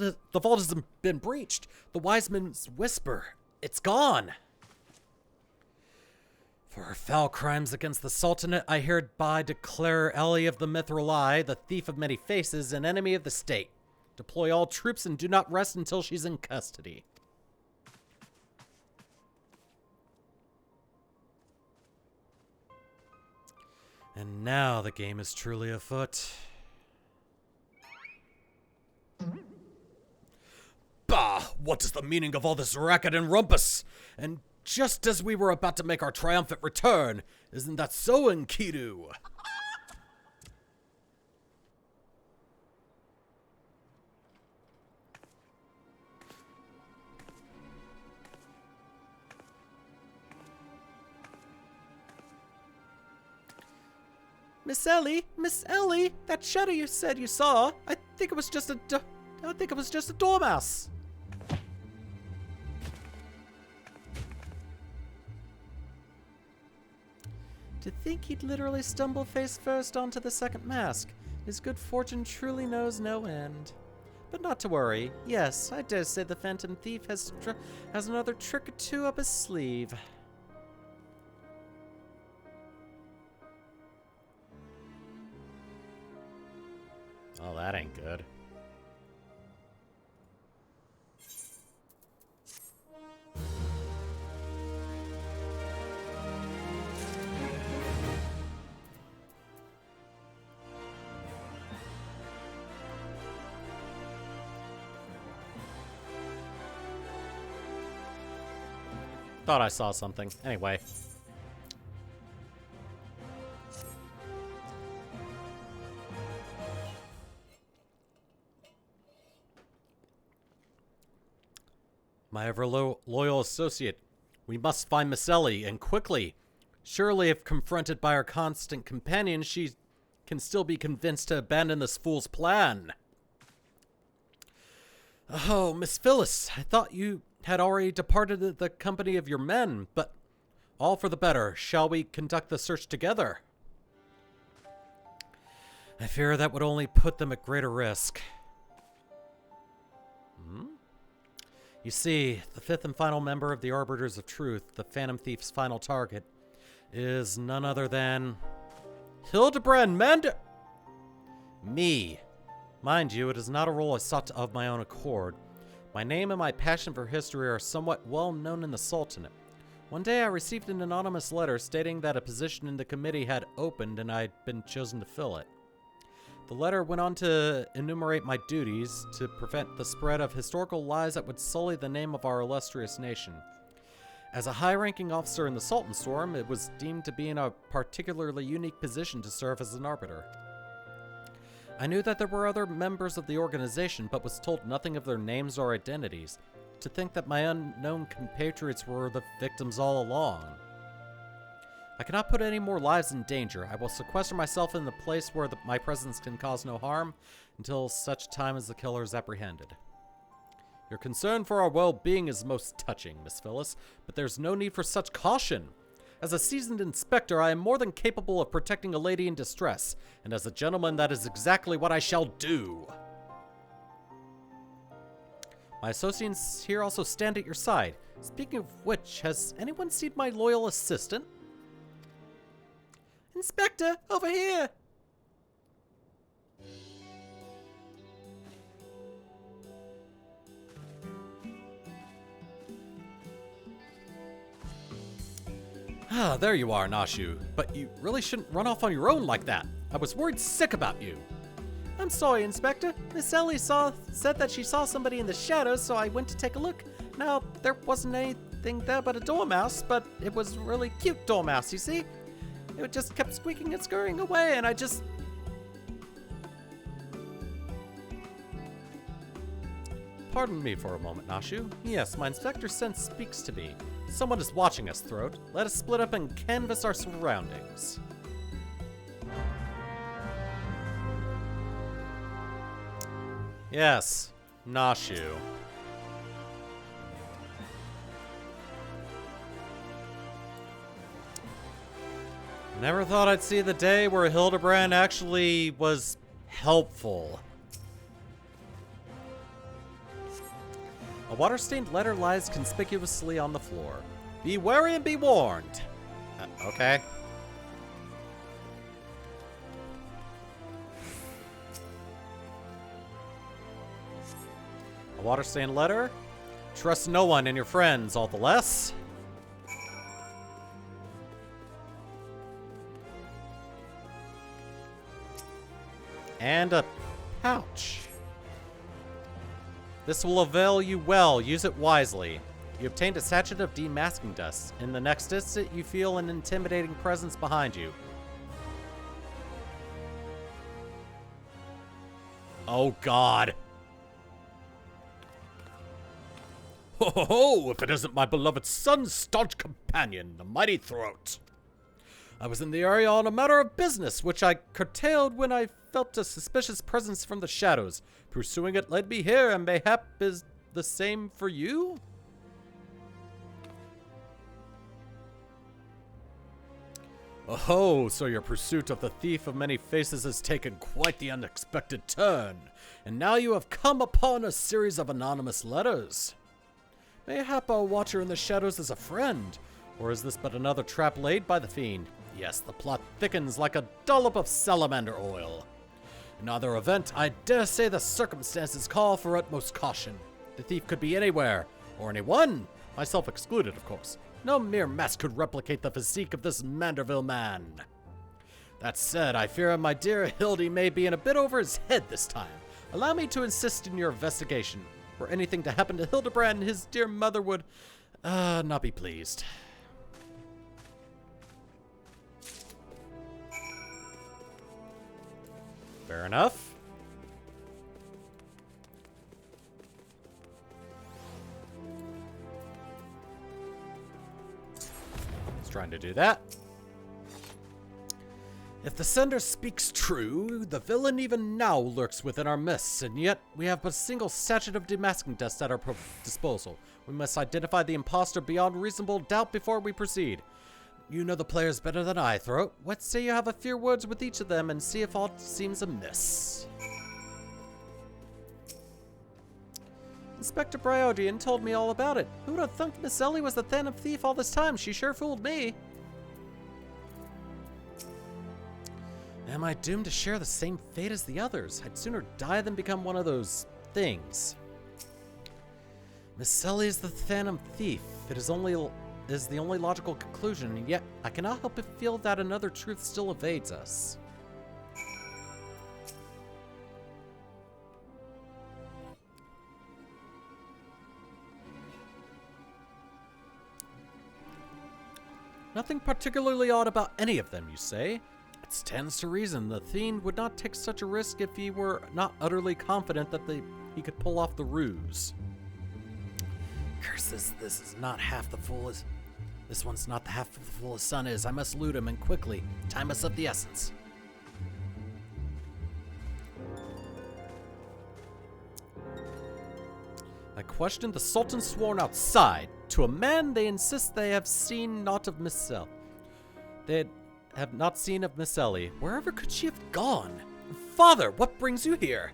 has been breached. The wise man's whisper. It's gone. For her foul crimes against the Sultanate, I hereby declare Ellie of the Mithril Eye, the thief of many faces, an enemy of the state. Deploy all troops and do not rest until she's in custody. And now the game is truly afoot. Bah! What is the meaning of all this racket and rumpus? And just as we were about to make our triumphant return, isn't that so, Enkidu? Miss Ellie, that shadow you said you saw, I think it was just a dormouse. To think he'd literally stumble face first onto the second mask. His good fortune truly knows no end. But not to worry. Yes, I dare say the Phantom Thief has another trick or two up his sleeve. Oh, that ain't good. Thought I saw something. Anyway. My ever-loyal associate, we must find Miss Ellie, and quickly. Surely if confronted by her constant companion, she can still be convinced to abandon this fool's plan. Oh, Miss Phyllis, I thought you had already departed the company of your men, but all for the better. Shall we conduct the search together? I fear that would only put them at greater risk. You see, the fifth and final member of the Arbiters of Truth, the Phantom Thief's final target, is none other than... Hildibrand Me. Mind you, it is not a role I sought of my own accord. My name and my passion for history are somewhat well known in the Sultanate. One day I received an anonymous letter stating that a position in the committee had opened and I had been chosen to fill it. The letter went on to enumerate my duties to prevent the spread of historical lies that would sully the name of our illustrious nation. As a high-ranking officer in the Sultan's Storm, it was deemed to be in a particularly unique position to serve as an arbiter. I knew that there were other members of the organization, but was told nothing of their names or identities. To think that my unknown compatriots were the victims all along. I cannot put any more lives in danger. I will sequester myself in the place where my presence can cause no harm until such time as the killer is apprehended. Your concern for our well-being is most touching, Miss Phyllis, but there's no need for such caution. As a seasoned inspector, I am more than capable of protecting a lady in distress, and as a gentleman, that is exactly what I shall do. My associates here also stand at your side. Speaking of which, has anyone seen my loyal assistant? Inspector, over here! Ah, there you are, Nashu. But you really shouldn't run off on your own like that. I was worried sick about you. I'm sorry, Inspector. Miss Ellie said that she saw somebody in the shadows, so I went to take a look. Now, there wasn't anything there but a dormouse, but it was a really cute dormouse, you see? It just kept squeaking and scurrying away, and I just... Pardon me for a moment, Nashu. Yes, my inspector sense speaks to me. Someone is watching us, Throat. Let us split up and canvass our surroundings. Yes, Nashu. Never thought I'd see the day where Hildibrand actually was helpful. A water-stained letter lies conspicuously on the floor. Be wary and be warned. Okay. A water-stained letter? Trust no one and your friends, all the less. And a pouch. This will avail you well. Use it wisely. You obtained a sachet of demasking dust. In the next instant, you feel an intimidating presence behind you. Oh, God. Ho ho ho! If it isn't my beloved son's staunch companion, the mighty Throat. I was in the area on a matter of business, which I curtailed when I felt a suspicious presence from the shadows. Pursuing it led me here, and mayhap is the same for you? Oh, so your pursuit of the thief of many faces has taken quite the unexpected turn, and now you have come upon a series of anonymous letters. Mayhap our watcher in the shadows is a friend, or is this but another trap laid by the fiend? Yes, the plot thickens like a dollop of salamander oil. In either event, I dare say the circumstances call for utmost caution. The thief could be anywhere, or anyone, myself excluded, of course. No mere mask could replicate the physique of this Manderville man. That said, I fear my dear Hildy may be in a bit over his head this time. Allow me to insist in your investigation. Were anything to happen to Hildibrand, his dear mother would not be pleased. Fair enough. It's trying to do that. If the sender speaks true, the villain even now lurks within our midst, and yet we have but a single sachet of demasking dust at our disposal. We must identify the imposter beyond reasonable doubt before we proceed. You know the players better than I, Throat. What say you have a few words with each of them and see if all seems amiss? Inspector Bryodian told me all about it. Who would have thunk Miss Ellie was the Phantom Thief all this time? She sure fooled me. Am I doomed to share the same fate as the others? I'd sooner die than become one of those things. Miss Ellie is the Phantom Thief. It is the only logical conclusion, and yet I cannot help but feel that another truth still evades us. Nothing particularly odd about any of them, you say? It stands to reason the fiend would not take such a risk if he were not utterly confident that he could pull off the ruse. Curses, this is not half the fool as... This one's not the half full the sun is. I must loot him, and quickly. Time is of the essence. I questioned the Sultan sworn outside. To a man, they insist they have seen naught of Miss El. They have not seen of Miss Ellie. Wherever could she have gone? Father, what brings you here?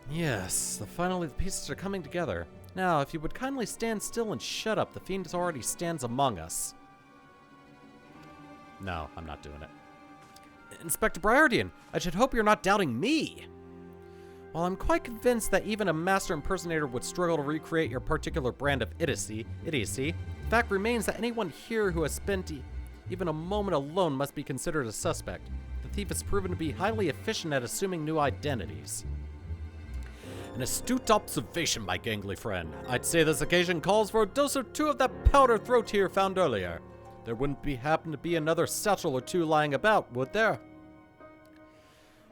Yes, finally the pieces are coming together. Now, if you would kindly stand still and shut up, the fiend already stands among us. No, I'm not doing it. Inspector Briardian, I should hope you're not doubting me. While I'm quite convinced that even a master impersonator would struggle to recreate your particular brand of idiocy, the fact remains that anyone here who has spent even a moment alone must be considered a suspect. The thief has proven to be highly efficient at assuming new identities. An astute observation, my gangly friend. I'd say this occasion calls for a dose or two of that powder throat here found earlier. There wouldn't happen to be another satchel or two lying about, would there?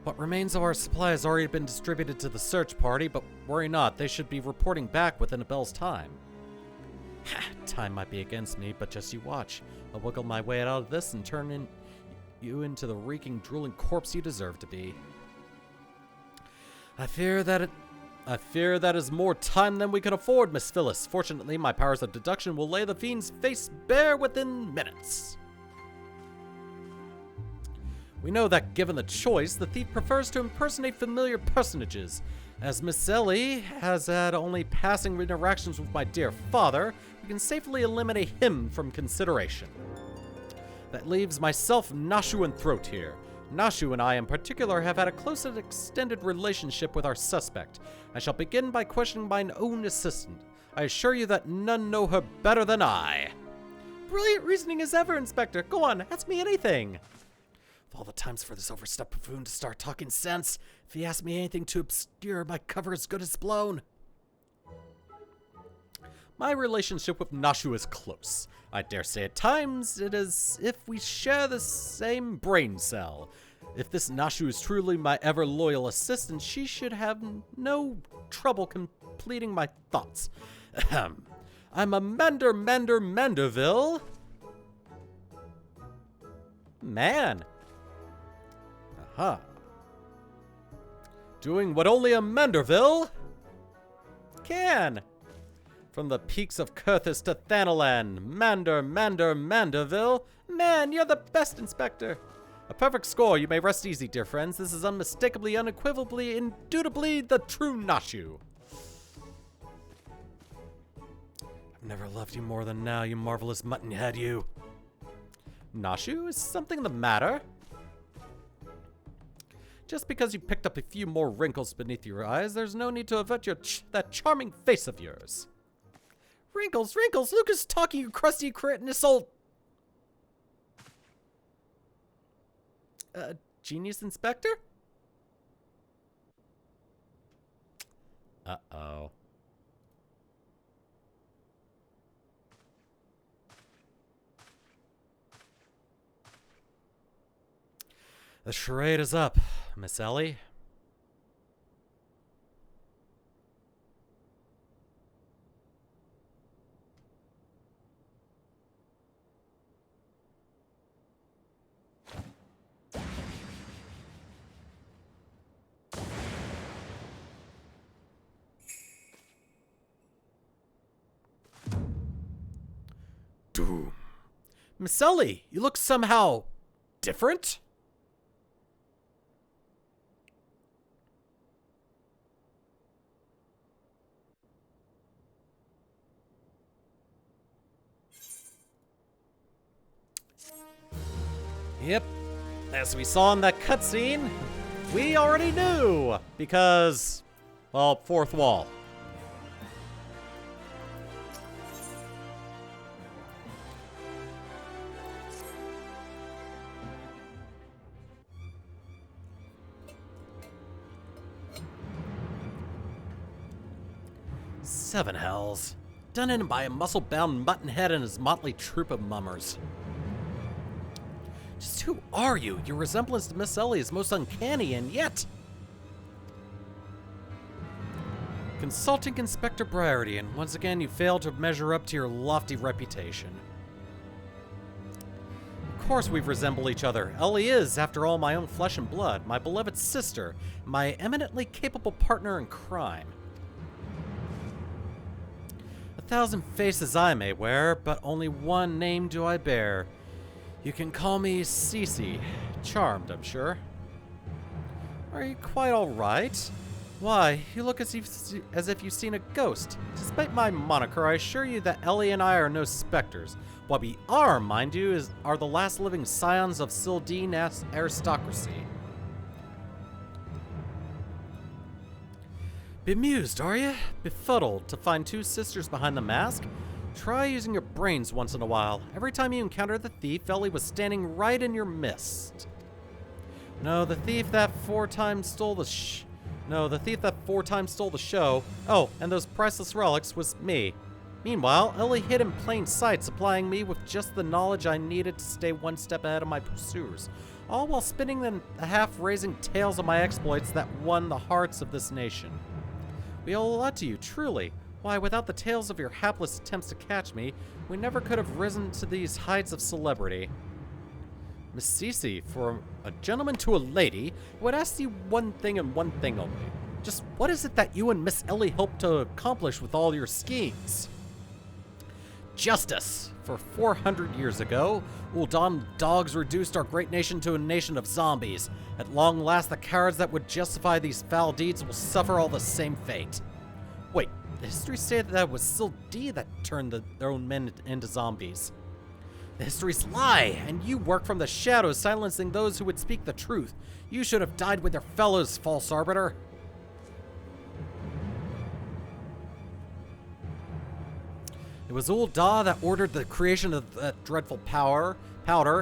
What remains of our supply has already been distributed to the search party, but worry not, they should be reporting back within a bell's time. Time might be against me, but just you watch. I'll wiggle my way out of this and turn you into the reeking, drooling corpse you deserve to be. I fear that is more time than we can afford, Miss Phyllis. Fortunately, my powers of deduction will lay the fiend's face bare within minutes. We know that given the choice, the thief prefers to impersonate familiar personages. As Miss Ellie has had only passing interactions with my dear father, we can safely eliminate him from consideration. That leaves myself, Nashu, and Throat here. Nashu and I in particular have had a close and extended relationship with our suspect. I shall begin by questioning mine own assistant. I assure you that none know her better than I. Brilliant reasoning as ever, Inspector. Go on, ask me anything. Of all the times for this overstuffed buffoon to start talking sense, if he asks me anything too obscure, my cover is good as blown. My relationship with Nashu is close. I dare say at times it is if we share the same brain cell. If this Nashu is truly my ever-loyal assistant, she should have no trouble completing my thoughts. I'm a Manderville. Man. Aha. Doing what only a Manderville can. From the peaks of Kurthis to Thanalan, Manderville. Man, you're the best, Inspector. A perfect score. You may rest easy, dear friends. This is unmistakably, unequivocally, indubitably the true Nashu. I've never loved you more than now, you marvelous muttonhead, you. Nashu, is something the matter? Just because you picked up a few more wrinkles beneath your eyes, there's no need to avert that charming face of yours. Wrinkles, Lucas talking, you crusty cretinous old... Genius Inspector? Uh-oh. The charade is up, Miss Ellie. Doom. Miss Ellie, you look somehow different? Yep, as we saw in that cutscene, we already knew, because, well, fourth wall. Seven hells. Done in by a muscle-bound muttonhead and his motley troop of mummers. Just who are you? Your resemblance to Miss Ellie is most uncanny, and yet... insulting Inspector Briarty, and once again you failed to measure up to your lofty reputation. Of course we resemble each other. Ellie is, after all, my own flesh and blood, my beloved sister, my eminently capable partner in crime. 1,000 faces I may wear, but only one name do I bear. You can call me Cece. Charmed, I'm sure. Are you quite all right? Why, you look as if you've seen a ghost. Despite my moniker, I assure you that Ellie and I are no specters. What we are, mind you, are the last living scions of Sildene aristocracy. Bemused, are you? Befuddled to find two sisters behind the mask? Try using your brains once in a while. Every time you encountered the thief, Ellie was standing right in your midst. No, the thief that four times stole the show. Oh, and those priceless relics was me. Meanwhile, Ellie hid in plain sight, supplying me with just the knowledge I needed to stay one step ahead of my pursuers, all while spinning the half-raising tales of my exploits that won the hearts of this nation. We owe a lot to you, truly. Why, without the tales of your hapless attempts to catch me, we never could have risen to these heights of celebrity. Miss Cece, for a gentleman to a lady, I would ask you one thing and one thing only. Just what is it that you and Miss Ellie hope to accomplish with all your schemes? Justice. For 400 years ago, Ul'dan dogs reduced our great nation to a nation of zombies. At long last, the cowards that would justify these foul deeds will suffer all the same fate. Wait, the histories say that it was Sildene that turned their own men into zombies. The histories lie, and you work from the shadows, silencing those who would speak the truth. You should have died with your fellows, false arbiter. It was Ul'dan that ordered the creation of that dreadful powder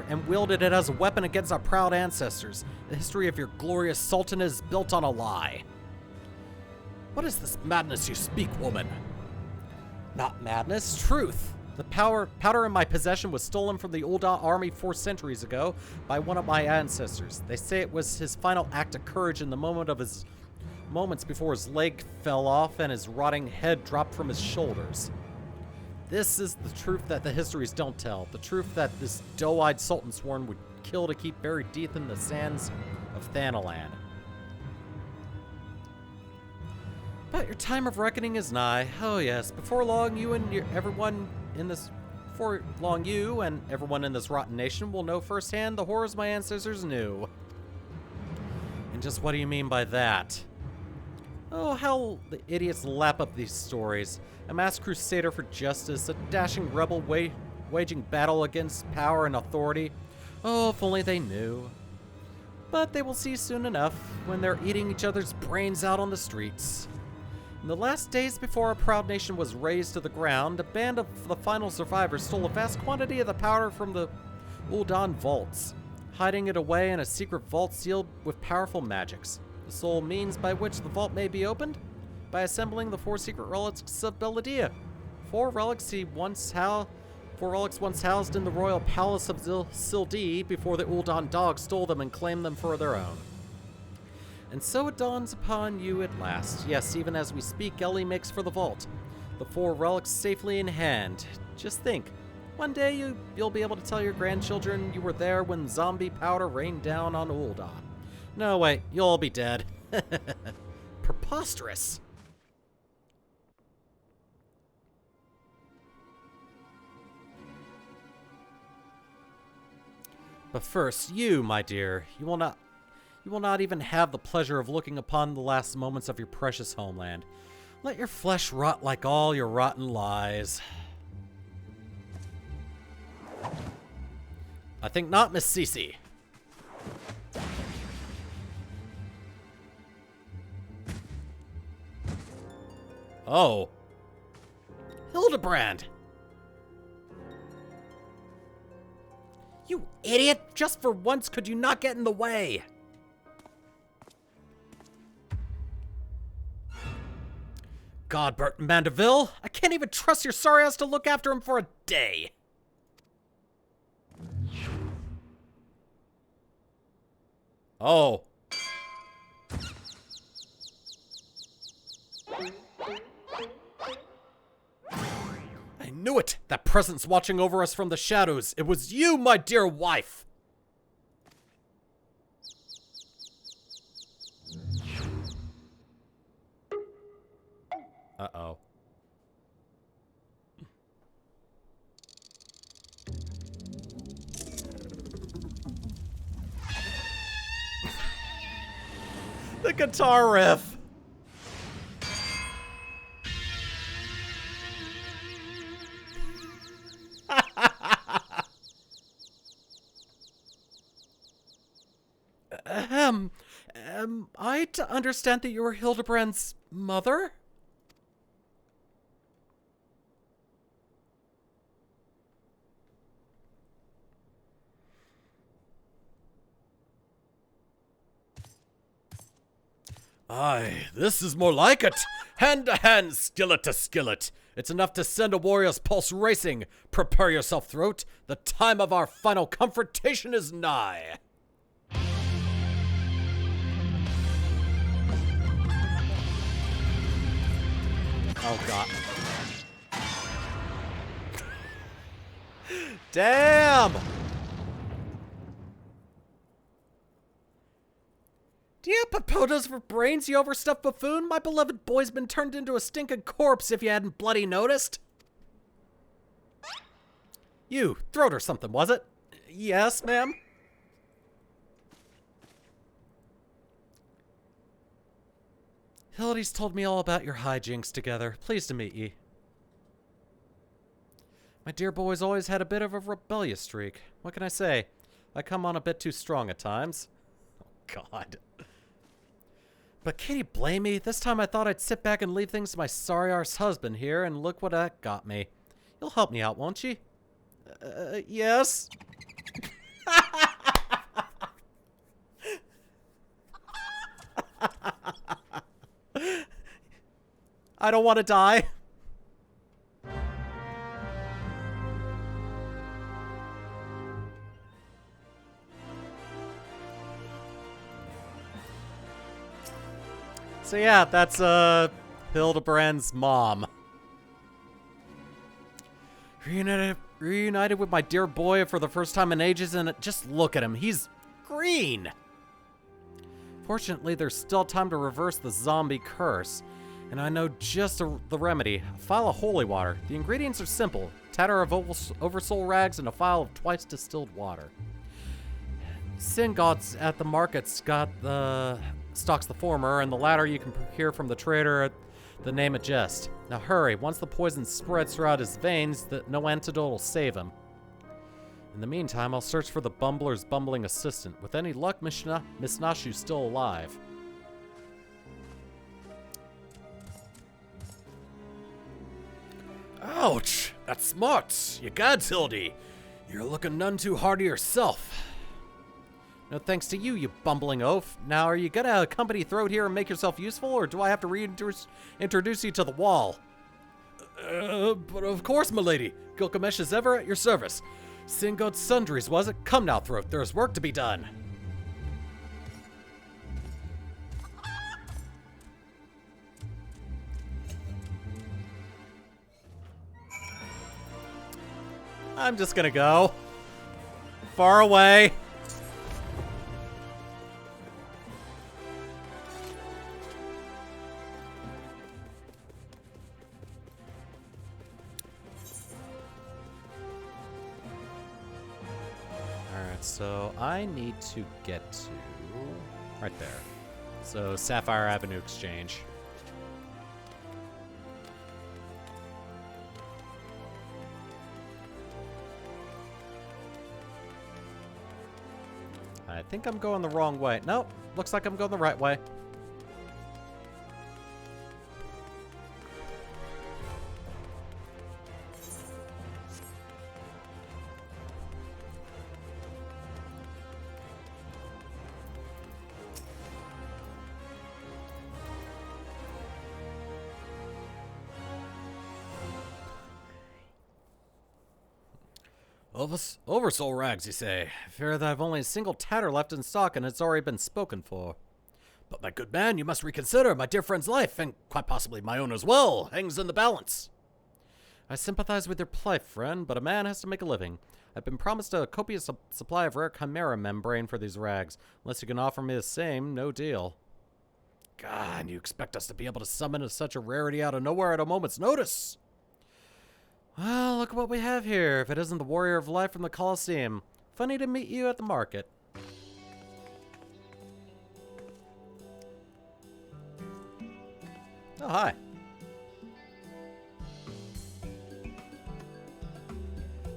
and wielded it as a weapon against our proud ancestors. The history of your glorious sultan is built on a lie. What is this madness you speak, woman? Not madness, truth. The powder in my possession was stolen from the Ul'dan army 4 centuries ago by one of my ancestors. They say it was his final act of courage in the moments before his leg fell off and his rotting head dropped from his shoulders. This is the truth that the histories don't tell. The truth that this doe-eyed Sultan Sworn would kill to keep buried deep in the sands of Thanalan. But your time of reckoning is nigh. Oh yes, before long you and everyone in this rotten nation will know firsthand the horrors my ancestors knew. And just what do you mean by that? Oh, how the idiots lap up these stories. A masked crusader for justice, a dashing rebel waging battle against power and authority. Oh, if only they knew. But they will see soon enough when they're eating each other's brains out on the streets. In the last days before our proud nation was razed to the ground, a band of the final survivors stole a vast quantity of the powder from the Ul'dan vaults, hiding it away in a secret vault sealed with powerful magics. The sole means by which the vault may be opened? By assembling the 4 secret relics of Belladia. 4 relics once housed in the royal palace of Sildene before the Ul'dan dogs stole them and claimed them for their own. And so it dawns upon you at last. Yes, even as we speak, Ellie makes for the vault. The 4 relics safely in hand. Just think, one day you'll be able to tell your grandchildren you were there when zombie powder rained down on Ul'dan. No, wait, you'll all be dead. Preposterous. But first, you, my dear, you will not even have the pleasure of looking upon the last moments of your precious homeland. Let your flesh rot like all your rotten lies. I think not, Miss Cece. Oh. Hildibrand! You idiot! Just for once, could you not get in the way? God, Bert Mandeville, I can't even trust your sorry ass to look after him for a day. Oh. presence watching over us from the shadows. It was you, my dear wife. Uh-oh. The guitar riff. Am I to understand that you were Hildibrand's mother? Aye, this is more like it. Hand to hand, skillet to skillet. It's enough to send a warrior's pulse racing. Prepare yourself, throat. The time of our final confrontation is nigh. Oh, God. Damn! Do you have papotas for brains, you overstuffed buffoon? My beloved boy's been turned into a stinking corpse if you hadn't bloody noticed. You, throat or something, was it? Yes, ma'am? Hildy's told me all about your hijinks together. Pleased to meet ye. My dear boy's always had a bit of a rebellious streak. What can I say? I come on a bit too strong at times. Oh, God. But can you blame me? This time I thought I'd sit back and leave things to my sorry-arse husband here, and look what that got me. You'll help me out, won't you? Yes? I don't want to die. So yeah, that's Hildibrand's mom. Reunited with my dear boy for the first time in ages, and just look at him. He's green. Fortunately, there's still time to reverse the zombie curse. And I know just the remedy. A phial of holy water. The ingredients are simple. Tatter of oversoul rags and a phial of twice distilled water. Sin gods at the markets stocks the former, and the latter you can procure from the trader at the name of Jest. Now hurry, once the poison spreads throughout his veins, no antidote will save him. In the meantime, I'll search for the bumbler's bumbling assistant. With any luck, Miss Nashu's still alive. Ouch! That's smart! You gods, Hildy! You're looking none too hard to yourself. No thanks to you, you bumbling oaf. Now, are you gonna accompany Throat here and make yourself useful, or do I have to reintroduce you to the wall? But of course, milady. Gilgamesh is ever at your service. Sin God sundries, was it? Come now, Throat. There's work to be done. I'm just gonna go far away. Alright, so I need to get to right there. So Sapphire Avenue Exchange. I think I'm going the wrong way. Nope, looks like I'm going the right way. Oversoul rags, you say? Fear that I've only a single tatter left in stock, and it's already been spoken for. But my good man, you must reconsider. My dear friend's life, and quite possibly my own as well, hangs in the balance. I sympathize with your plight, friend, but a man has to make a living. I've been promised a copious supply of rare chimera membrane for these rags. Unless you can offer me the same, no deal. God, you expect us to be able to summon such a rarity out of nowhere at a moment's notice? Well, look what we have here. If it isn't the Warrior of Life from the Colosseum. Funny to meet you at the market. Oh, hi.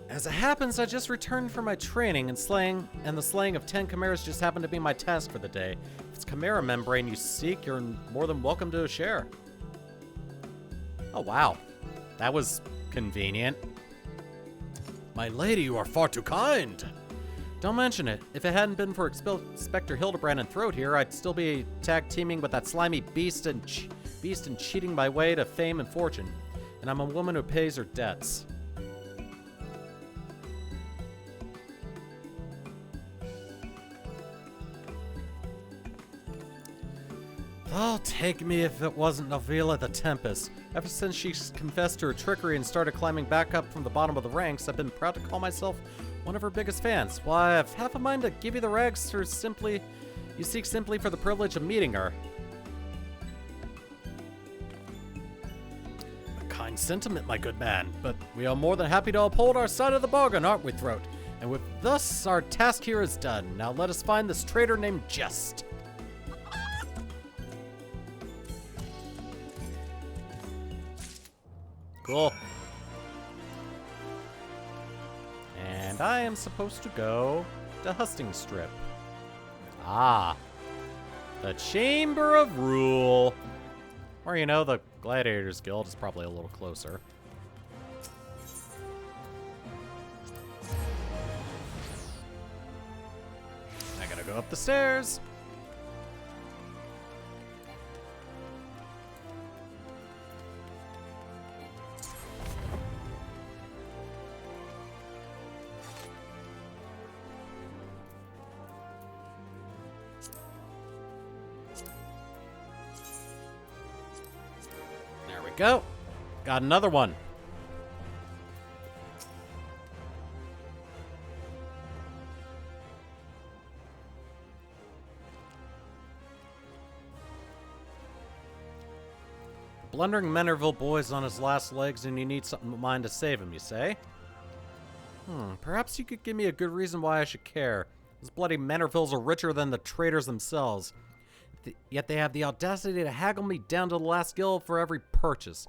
As it happens, I just returned from my training and the slaying of 10 chimeras just happened to be my task for the day. If it's chimera membrane you seek, you're more than welcome to a share. Oh, wow. That was convenient. My lady, you are far too kind. Don't mention it. If it hadn't been for Inspector Hildibrand and Throat here, I'd still be tag teaming with that slimy beast and cheating my way to fame and fortune. And I'm a woman who pays her debts. Oh, take me if it wasn't Novella the Tempest. Ever since she confessed to her trickery and started climbing back up from the bottom of the ranks, I've been proud to call myself one of her biggest fans. Why, I've half a mind to give you the rags for you seek simply for the privilege of meeting her. A kind sentiment, my good man, but we are more than happy to uphold our side of the bargain, aren't we, Throat? And with thus, our task here is done. Now let us find this traitor named Jest. Cool. And I am supposed to go to Husting Strip. Ah. The Chamber of Rule. Or, you know, the Gladiators Guild is probably a little closer. I gotta go up the stairs. Go. Got another one. Blundering Menerville boy's on his last legs and you need something of mine to save him, you say? Perhaps you could give me a good reason why I should care. Those bloody Menervilles are richer than the traders themselves. Yet they have the audacity to haggle me down to the last guild for every purchase.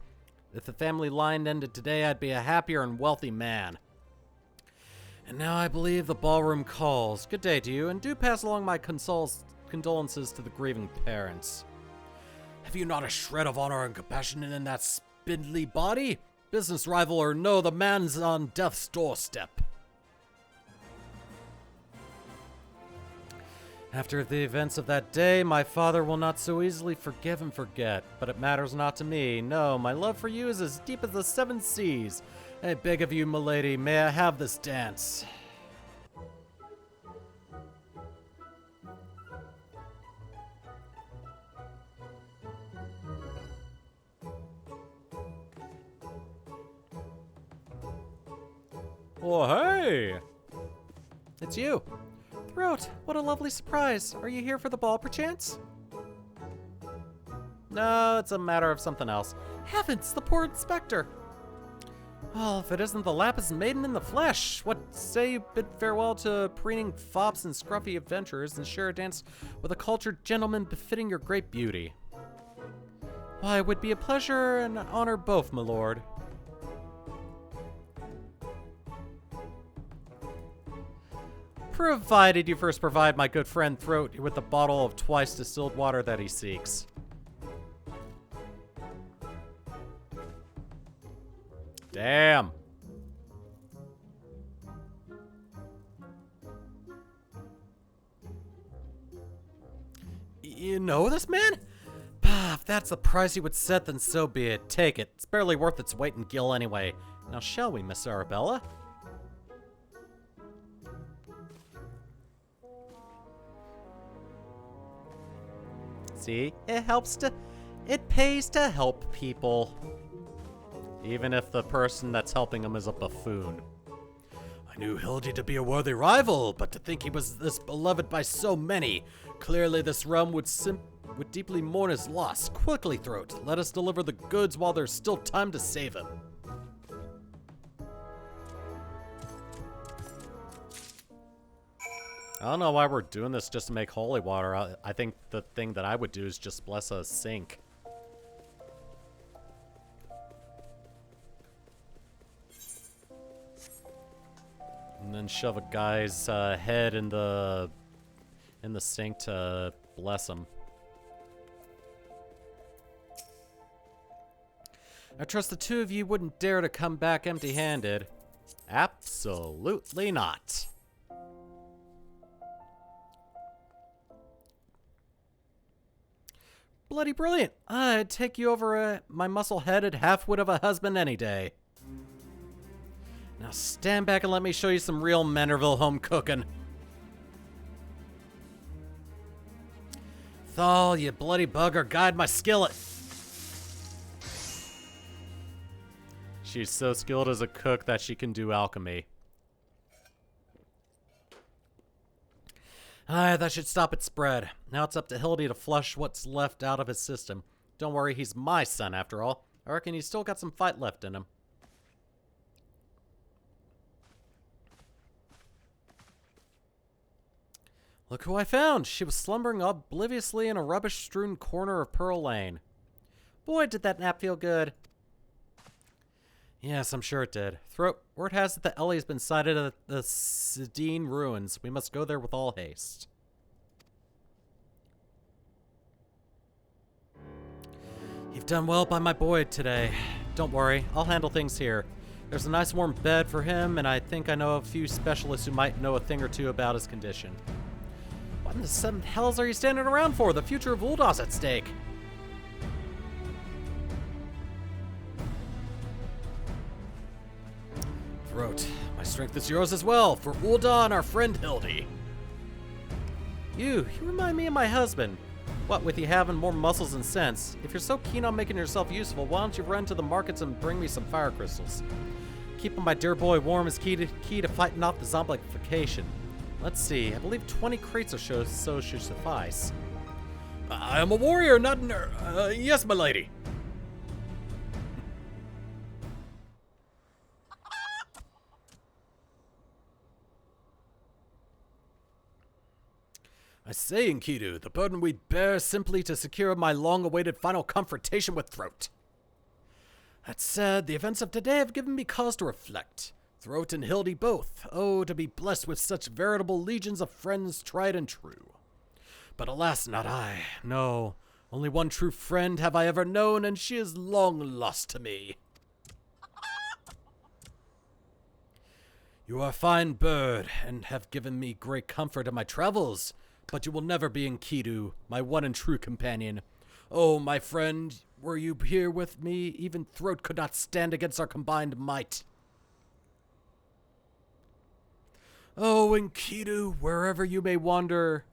If the family line ended today, I'd be a happier and wealthy man. And now I believe the ballroom calls. Good day to you, and do pass along my condolences to the grieving parents. Have you not a shred of honor and compassion in that spindly body? Business rival or no, the man's on death's doorstep. After the events of that day, my father will not so easily forgive and forget, but it matters not to me. No, my love for you is as deep as the 7 seas. I beg of you, milady, may I have this dance? Oh, hey! It's you. Throat, what a lovely surprise. Are you here for the ball, perchance? No, it's a matter of something else. Heavens, the poor inspector. Well, if it isn't the Lapis Maiden in the flesh, what say you bid farewell to preening fops and scruffy adventurers and share a dance with a cultured gentleman befitting your great beauty? Why, it would be a pleasure and an honor both, my lord. Provided you first provide my good friend Throat with the bottle of twice distilled water that he seeks. Damn. You know this man? If that's the price you would set, then so be it. Take it. It's barely worth its weight in gill anyway. Now shall we, Miss Arabella? See, it pays to help people. even if the person that's helping him is a buffoon. I knew Hildy to be a worthy rival, but to think he was this beloved by so many. Clearly this realm would deeply mourn his loss. Quickly, Throat, let us deliver the goods while there's still time to save him. I don't know why we're doing this just to make holy water. I think the thing that I would do is just bless a sink. And then shove a guy's head in the sink to bless him. I trust the two of you wouldn't dare to come back empty-handed. Absolutely not. Bloody brilliant. I'd take you over my muscle-headed half-wit of a husband any day. Now stand back and let me show you some real Manorville home cooking. Thal, you bloody bugger, guide my skillet. She's so skilled as a cook that she can do alchemy. That should stop its spread. Now it's up to Hildy to flush what's left out of his system. Don't worry, he's my son after all. I reckon he's still got some fight left in him. Look who I found! She was slumbering obliviously in a rubbish-strewn corner of Pearl Lane. Boy, did that nap feel good. Yes, I'm sure it did. Throat, word has it that Ellie's been sighted at the Sedine ruins. We must go there with all haste. You've done well by my boy today. Don't worry, I'll handle things here. There's a nice warm bed for him, and I think I know a few specialists who might know a thing or two about his condition. What in the seven hells are you standing around for? The future of Uldah's at stake. Throat, my strength is yours as well, for Uldah and our friend Hildy. You remind me of my husband. What with you having more muscles and sense, if you're so keen on making yourself useful, why don't you run to the markets and bring me some fire crystals? Keeping my dear boy warm is key to fighting off the zombification. Let's see, I believe 20 crates or so should suffice. I am a warrior, not an yes, my lady. I say, Enkidu, the burden we bear simply to secure my long-awaited final confrontation with Throat. That said, the events of today have given me cause to reflect. Throat and Hildy both. Oh, to be blessed with such veritable legions of friends tried and true. But alas, not I. No, only one true friend have I ever known, and she is long lost to me. You are a fine bird, and have given me great comfort in my travels, but you will never be Enkidu, my one and true companion. Oh, my friend, were you here with me, even Throat could not stand against our combined might. Oh, Enkidu, wherever you may wander,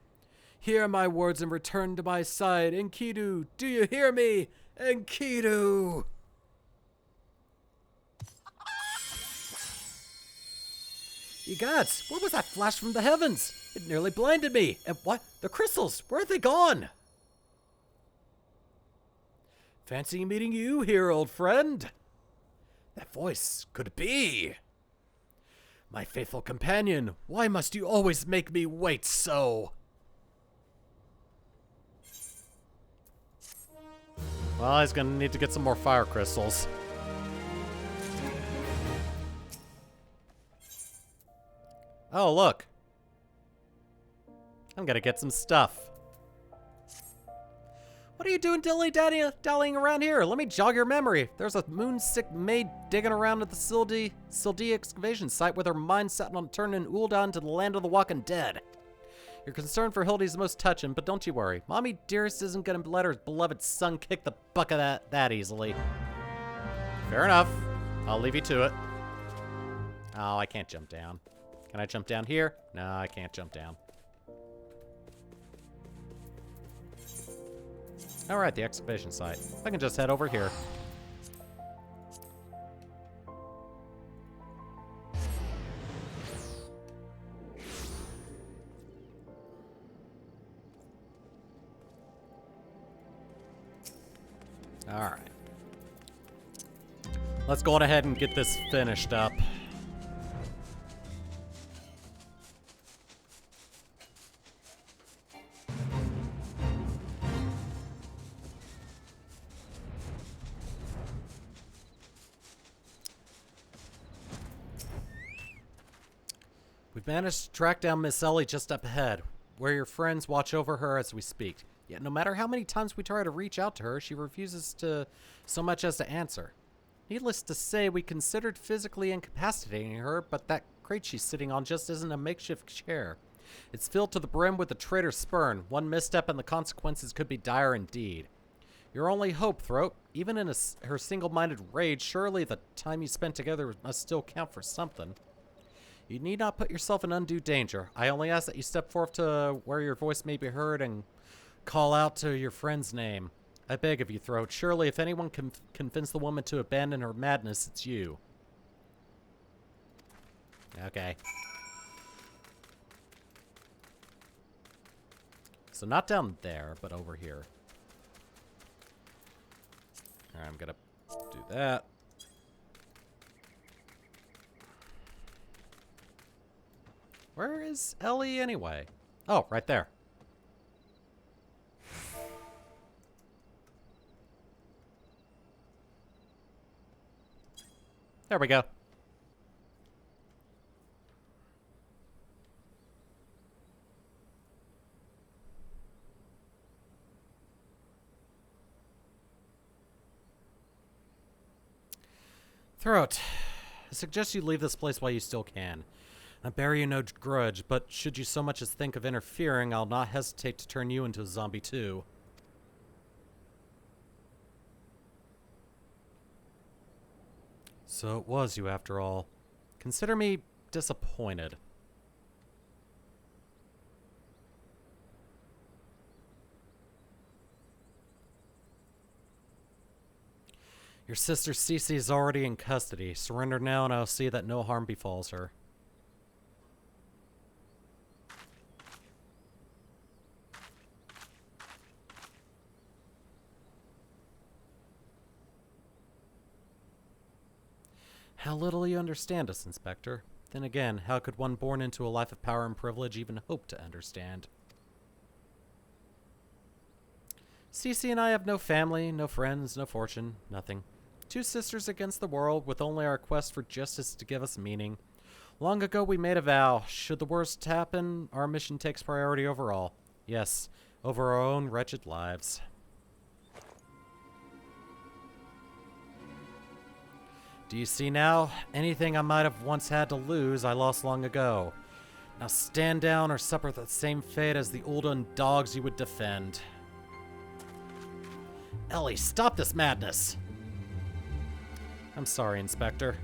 hear my words and return to my side. Enkidu, do you hear me? Enkidu! Ye gods, what was that flash from the heavens? It nearly blinded me. And what? The crystals, where are they gone? Fancy meeting you here, old friend. That voice, could it be? My faithful companion, why must you always make me wait so? Well, he's gonna need to get some more fire crystals. Oh, look. I'm gonna get some stuff. What are you doing dallying around here? Let me jog your memory. There's a moon-sick maid digging around at the Sildi excavation site with her mind set on turning Uldah into the land of the walking dead. Your concern for Hildy's most touching, but don't you worry. Mommy Dearest isn't gonna let her beloved son kick the bucket that easily. Fair enough. I'll leave you to it. Oh, I can't jump down. Can I jump down here? No, I can't jump down. Alright, the excavation site. I can just head over here. Alright. Let's go on ahead and get this finished up. We've managed to track down Miss Ellie just up ahead, where your friends watch over her as we speak. Yet no matter how many times we try to reach out to her, she refuses to so much as to answer. Needless to say, we considered physically incapacitating her, but that crate she's sitting on just isn't a makeshift chair. It's filled to the brim with the traitor's spurn. One misstep and the consequences could be dire indeed. Your only hope, Throat. Even in her single-minded rage, surely the time you spent together must still count for something. You need not put yourself in undue danger. I only ask that you step forth to where your voice may be heard and call out to your friend's name. I beg of you, Throat. Surely if anyone can convince the woman to abandon her madness, it's you. Okay. So not down there, but over here. Alright, I'm gonna do that. Where is Ellie anyway? Oh, right there. There we go. Throat, I suggest you leave this place while you still can. I bear you no grudge, but should you so much as think of interfering, I'll not hesitate to turn you into a zombie too. So it was you after all. Consider me disappointed. Your sister Cece is already in custody. Surrender now and I'll see that no harm befalls her. How little you understand us, Inspector. Then again, how could one born into a life of power and privilege even hope to understand? Cece and I have no family, no friends, no fortune, nothing. Two sisters against the world, with only our quest for justice to give us meaning. Long ago we made a vow. Should the worst happen, our mission takes priority over all. Yes, over our own wretched lives. Do you see now? Anything I might have once had to lose, I lost long ago. Now stand down or suffer the same fate as the olden dogs you would defend. Ellie, stop this madness! I'm sorry, Inspector.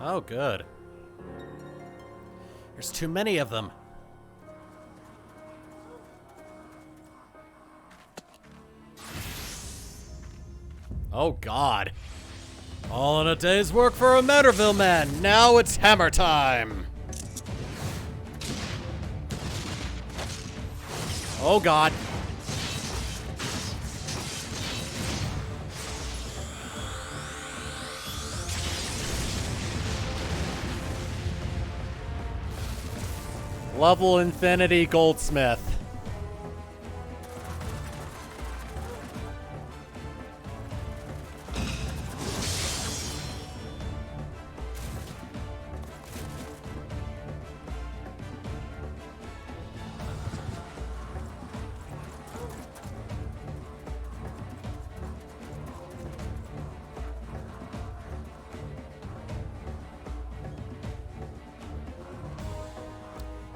Oh, good. There's too many of them. Oh, God. All in a day's work for a Manderville man. Now it's hammer time. Oh, God. Level Infinity Goldsmith.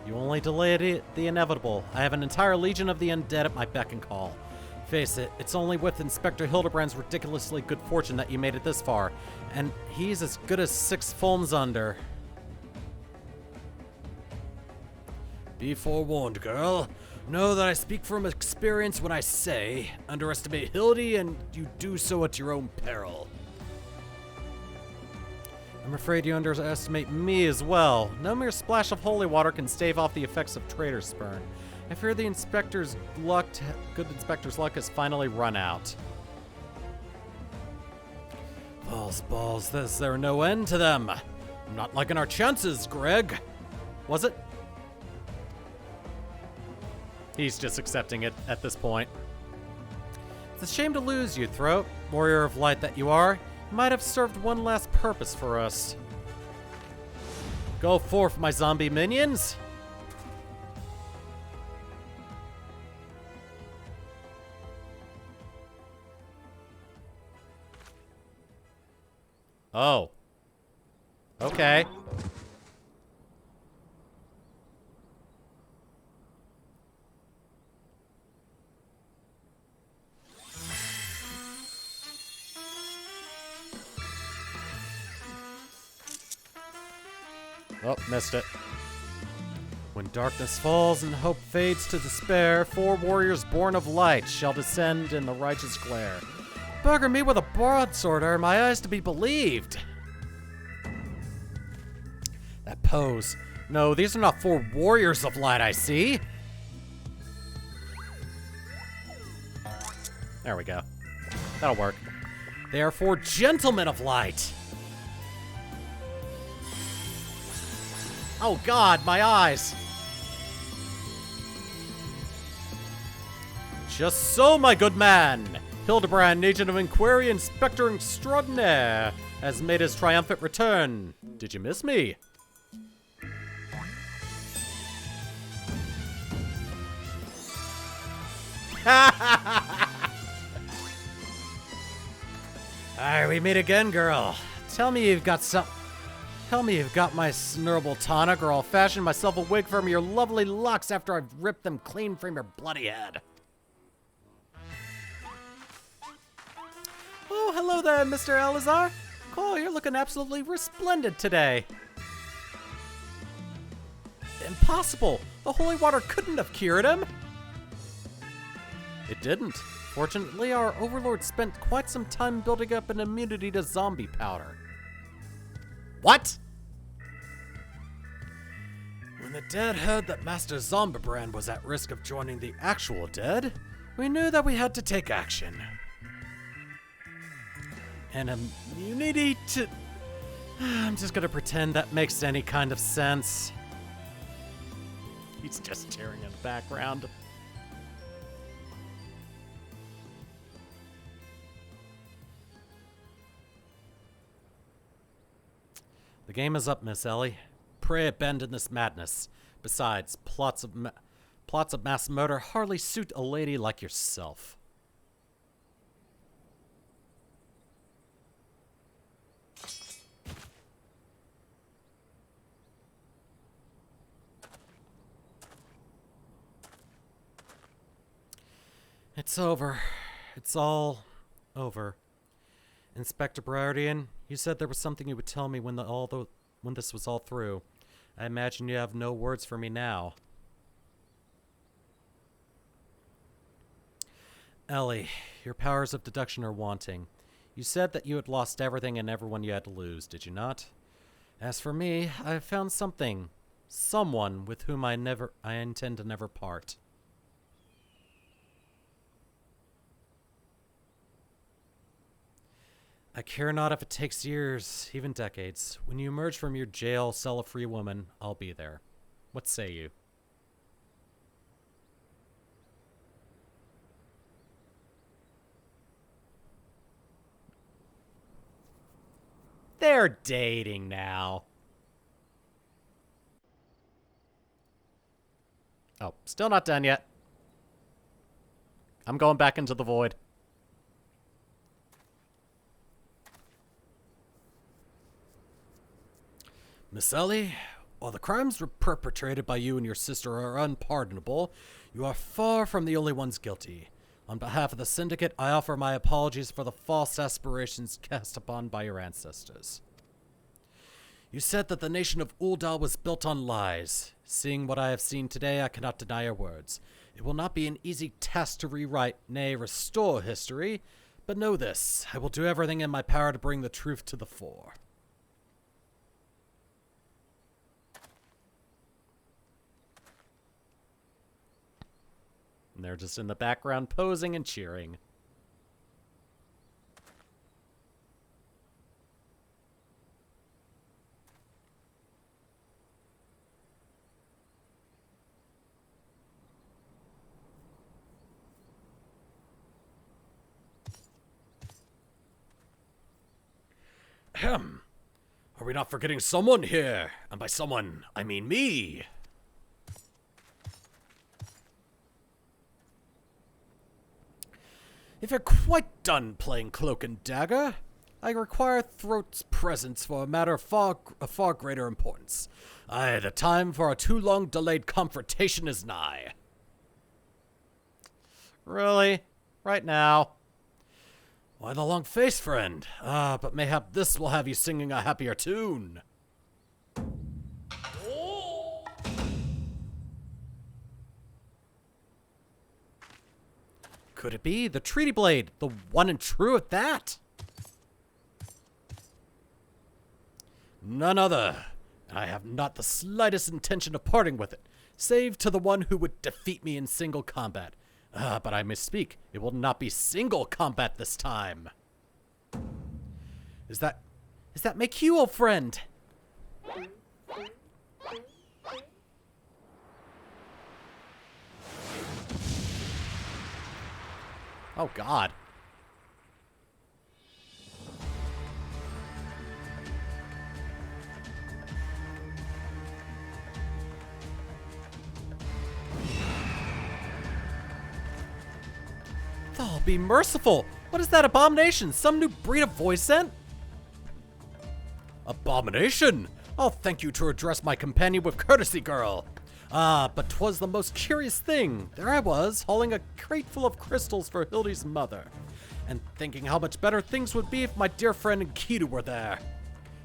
You only delayed the inevitable. I have an entire legion of the undead at my beck and call. Face it, it's only with Inspector Hildibrand's ridiculously good fortune that you made it this far, and he's as good as 6 fulms under. Be forewarned, girl. Know that I speak from experience when I say, underestimate Hildy and you do so at your own peril. I'm afraid you underestimate me as well. No mere splash of holy water can stave off the effects of traitor spurn. I fear the good inspector's luck has finally run out. Balls, is there no end to them? I'm not liking our chances, Greg. Was it? He's just accepting it at this point. It's a shame to lose you, Throat. Warrior of light that you are. You might have served one last purpose for us. Go forth, my zombie minions! Oh. Okay. Oh, missed it. When darkness falls and hope fades to despair, 4 warriors born of light shall descend in the righteous glare. Bugger me with a broadsword, are my eyes to be believed? That pose. No, these are not 4 warriors of light I see. There we go. That'll work. They are 4 gentlemen of light. Oh God, my eyes. Just so, my good man. Hildibrand, agent of inquiry, inspector extraordinaire, has made his triumphant return. Did you miss me? Alright, we meet again, girl. Tell me you've got my snurable tonic, or I'll fashion myself a wig from your lovely locks after I've ripped them clean from your bloody head. Oh, hello there, Mr. Elazar. Oh, you're looking absolutely resplendent today. Impossible! The holy water couldn't have cured him! It didn't. Fortunately, our overlord spent quite some time building up an immunity to zombie powder. What? When the dead heard that Master Zombibrand was at risk of joining the actual dead, we knew that we had to take action. An immunity to... I'm just gonna pretend that makes any kind of sense. He's just cheering in the background. The game is up, Miss Ellie. Pray abandon this madness. Besides, plots of mass murder hardly suit a lady like yourself. It's over. It's all over. Inspector Briardian, you said there was something you would tell me when this was all through. I imagine you have no words for me now. Ellie, your powers of deduction are wanting. You said that you had lost everything and everyone you had to lose, did you not? As for me, I have found someone with whom I intend to never part. I care not if it takes years, even decades. When you emerge from your jail, cell a free woman, I'll be there. What say you? They're dating now. Oh, still not done yet. I'm going back into the void. Miss Ellie, while the crimes perpetrated by you and your sister are unpardonable, you are far from the only ones guilty. On behalf of the Syndicate, I offer my apologies for the false aspirations cast upon by your ancestors. You said that the nation of Uldal was built on lies. Seeing what I have seen today, I cannot deny your words. It will not be an easy task to rewrite, nay, restore history, but know this, I will do everything in my power to bring the truth to the fore. And they're just in the background posing and cheering. Ahem. Are we not forgetting someone here? And by someone, I mean me. If you're quite done playing Cloak and Dagger, I require Throat's presence for a matter of far greater importance. Aye, the time for our too long delayed confrontation is nigh. Really? Right now? Why the long face, friend? But mayhap this will have you singing a happier tune. Could it be the Treaty Blade, the one and true at that? None other. I have not the slightest intention of parting with it, save to the one who would defeat me in single combat. But I misspeak. It will not be single combat this time. Is that make you, old friend? Oh, God. Oh, be merciful. What is that abomination? Some new breed of voice scent? Abomination? I'll thank you to address my companion with courtesy, girl. But 'twas the most curious thing. There I was, hauling a crate full of crystals for Hildy's mother, and thinking how much better things would be if my dear friend Enkidu were there.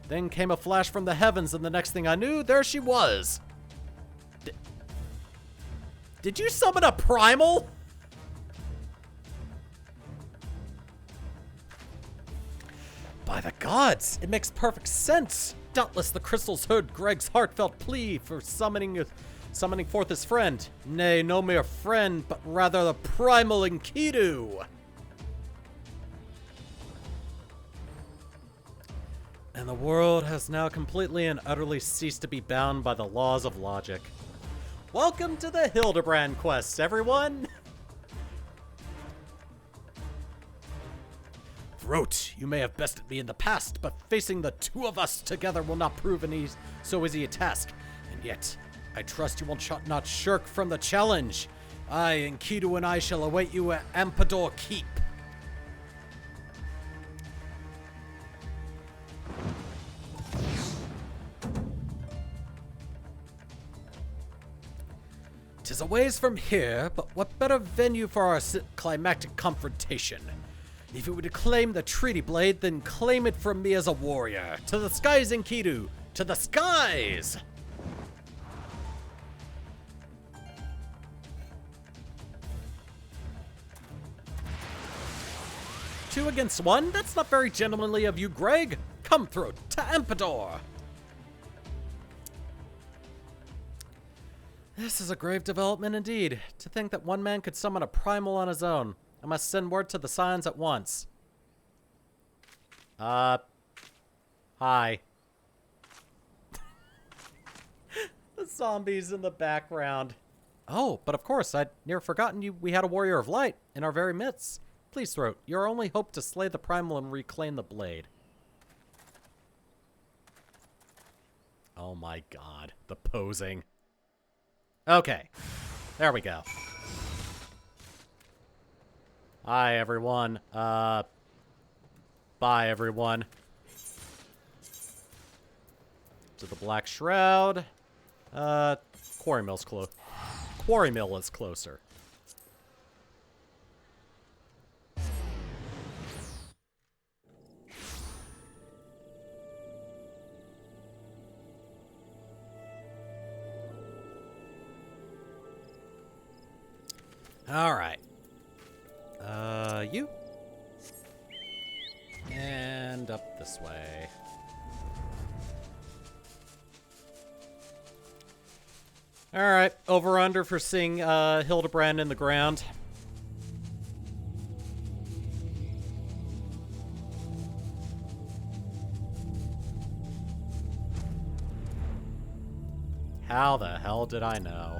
Then came a flash from the heavens, and the next thing I knew, there she was. Did you summon a primal? By the gods, it makes perfect sense. Doubtless the crystals heard Greg's heartfelt plea for summoning forth his friend. Nay, no mere friend, but rather the primal Enkidu. And the world has now completely and utterly ceased to be bound by the laws of logic. Welcome to the Hildibrand quest, everyone! Throat, you may have bested me in the past, but facing the two of us together will not prove so easy a task. And yet, I trust you will not shirk from the challenge. I, Enkidu, and I shall await you at Ampador Keep. Tis a ways from here, but what better venue for our climactic confrontation? If you were to claim the Treaty Blade, then claim it from me as a warrior. To the skies, Enkidu! To the skies! Two against one? That's not very gentlemanly of you, Greg. Come, Throat, to Ampador! This is a grave development indeed. To think that one man could summon a primal on his own. I must send word to the Scions at once. Hi. The zombies in the background. Oh, but of course, I'd near forgotten we had a warrior of light in our very midst. Please, Throat, your only hope to slay the primal and reclaim the blade. Oh my god, the posing. Okay, there we go. Hi, everyone. Bye, everyone. To the Black Shroud. Quarry Mill is closer. All right. You. And up this way. Alright, over-under for seeing Hildibrand in the ground. How the hell did I know?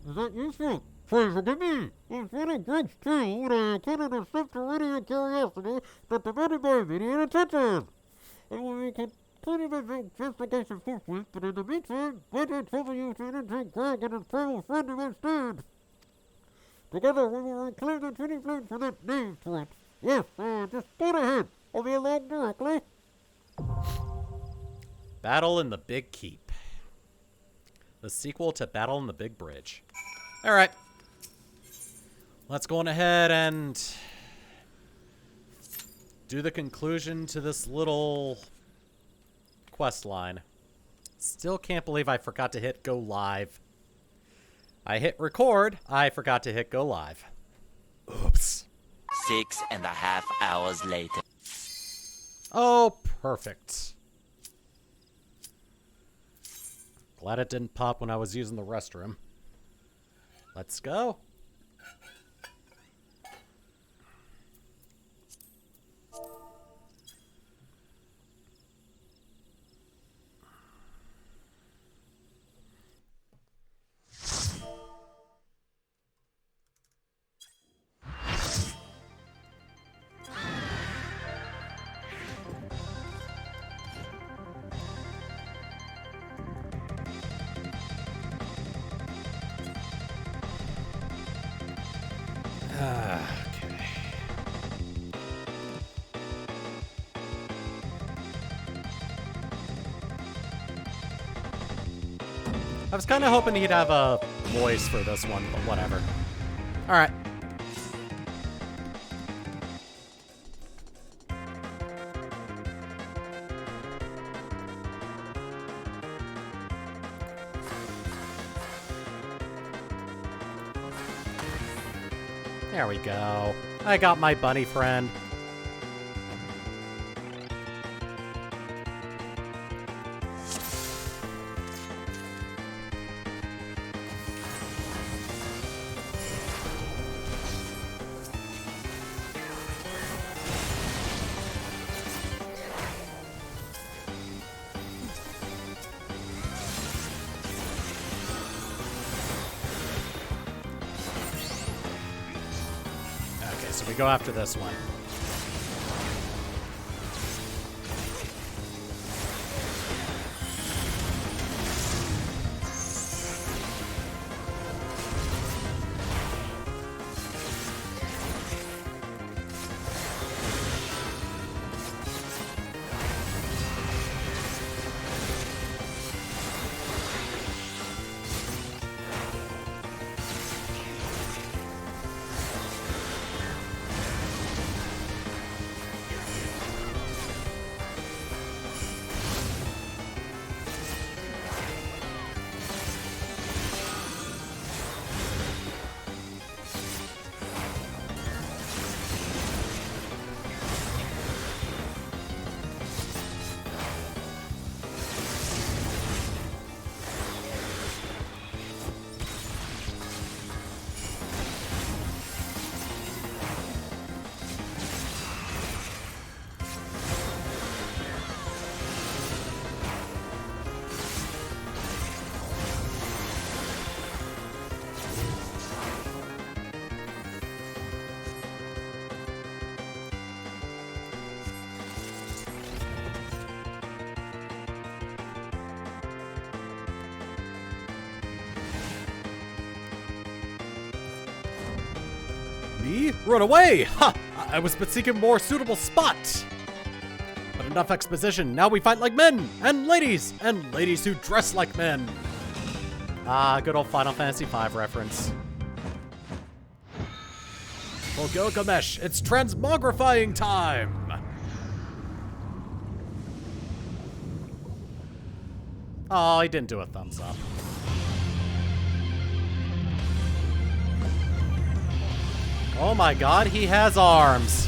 Is that useful? Please forgive me. It's very great skill when I couldn't accept already and curiosity that prevented my immediate attention. And when we continue to make justification forthwith, but in the meantime, why don't trouble you to take Greg and his fellow friend instead? Together we will reclaim the Trinity Flame for that name point. Yes, just go ahead. I'll be along directly. Battle in the Big Keep. The sequel to Battle in the Big Bridge. Alright. Let's go on ahead and do the conclusion to this little quest line. Still can't believe I forgot to hit go live. I hit record, I forgot to hit go live. Oops. 6.5 hours later. Oh, perfect. Glad it didn't pop when I was using the restroom. Let's go. Okay. I was kind of hoping he'd have a voice for this one, but whatever. All right. There we go. I got my bunny friend. So we go after this one. Me? Run away! Ha! I was but seeking a more suitable spot! But enough exposition, now we fight like men! And ladies who dress like men! Ah, good old Final Fantasy V reference. Well, Gilgamesh, it's transmogrifying time! Oh, he didn't do a thumbs up. Oh my god, he has arms.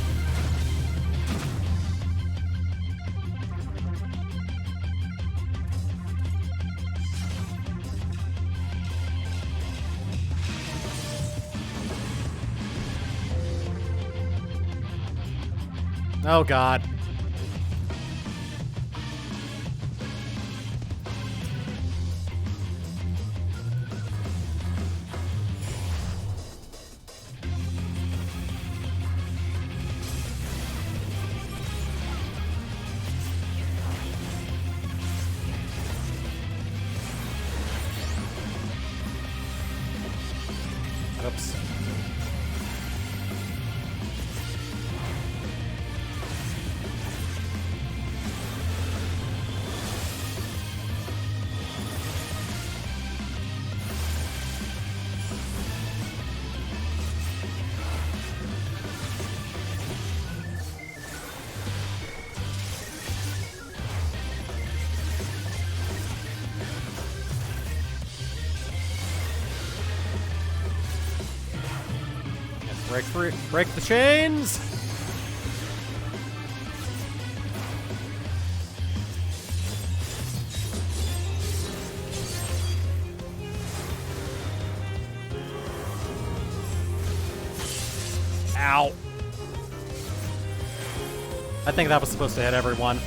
Oh god. Oops. Break free, break the chains! Ow. I think that was supposed to hit everyone.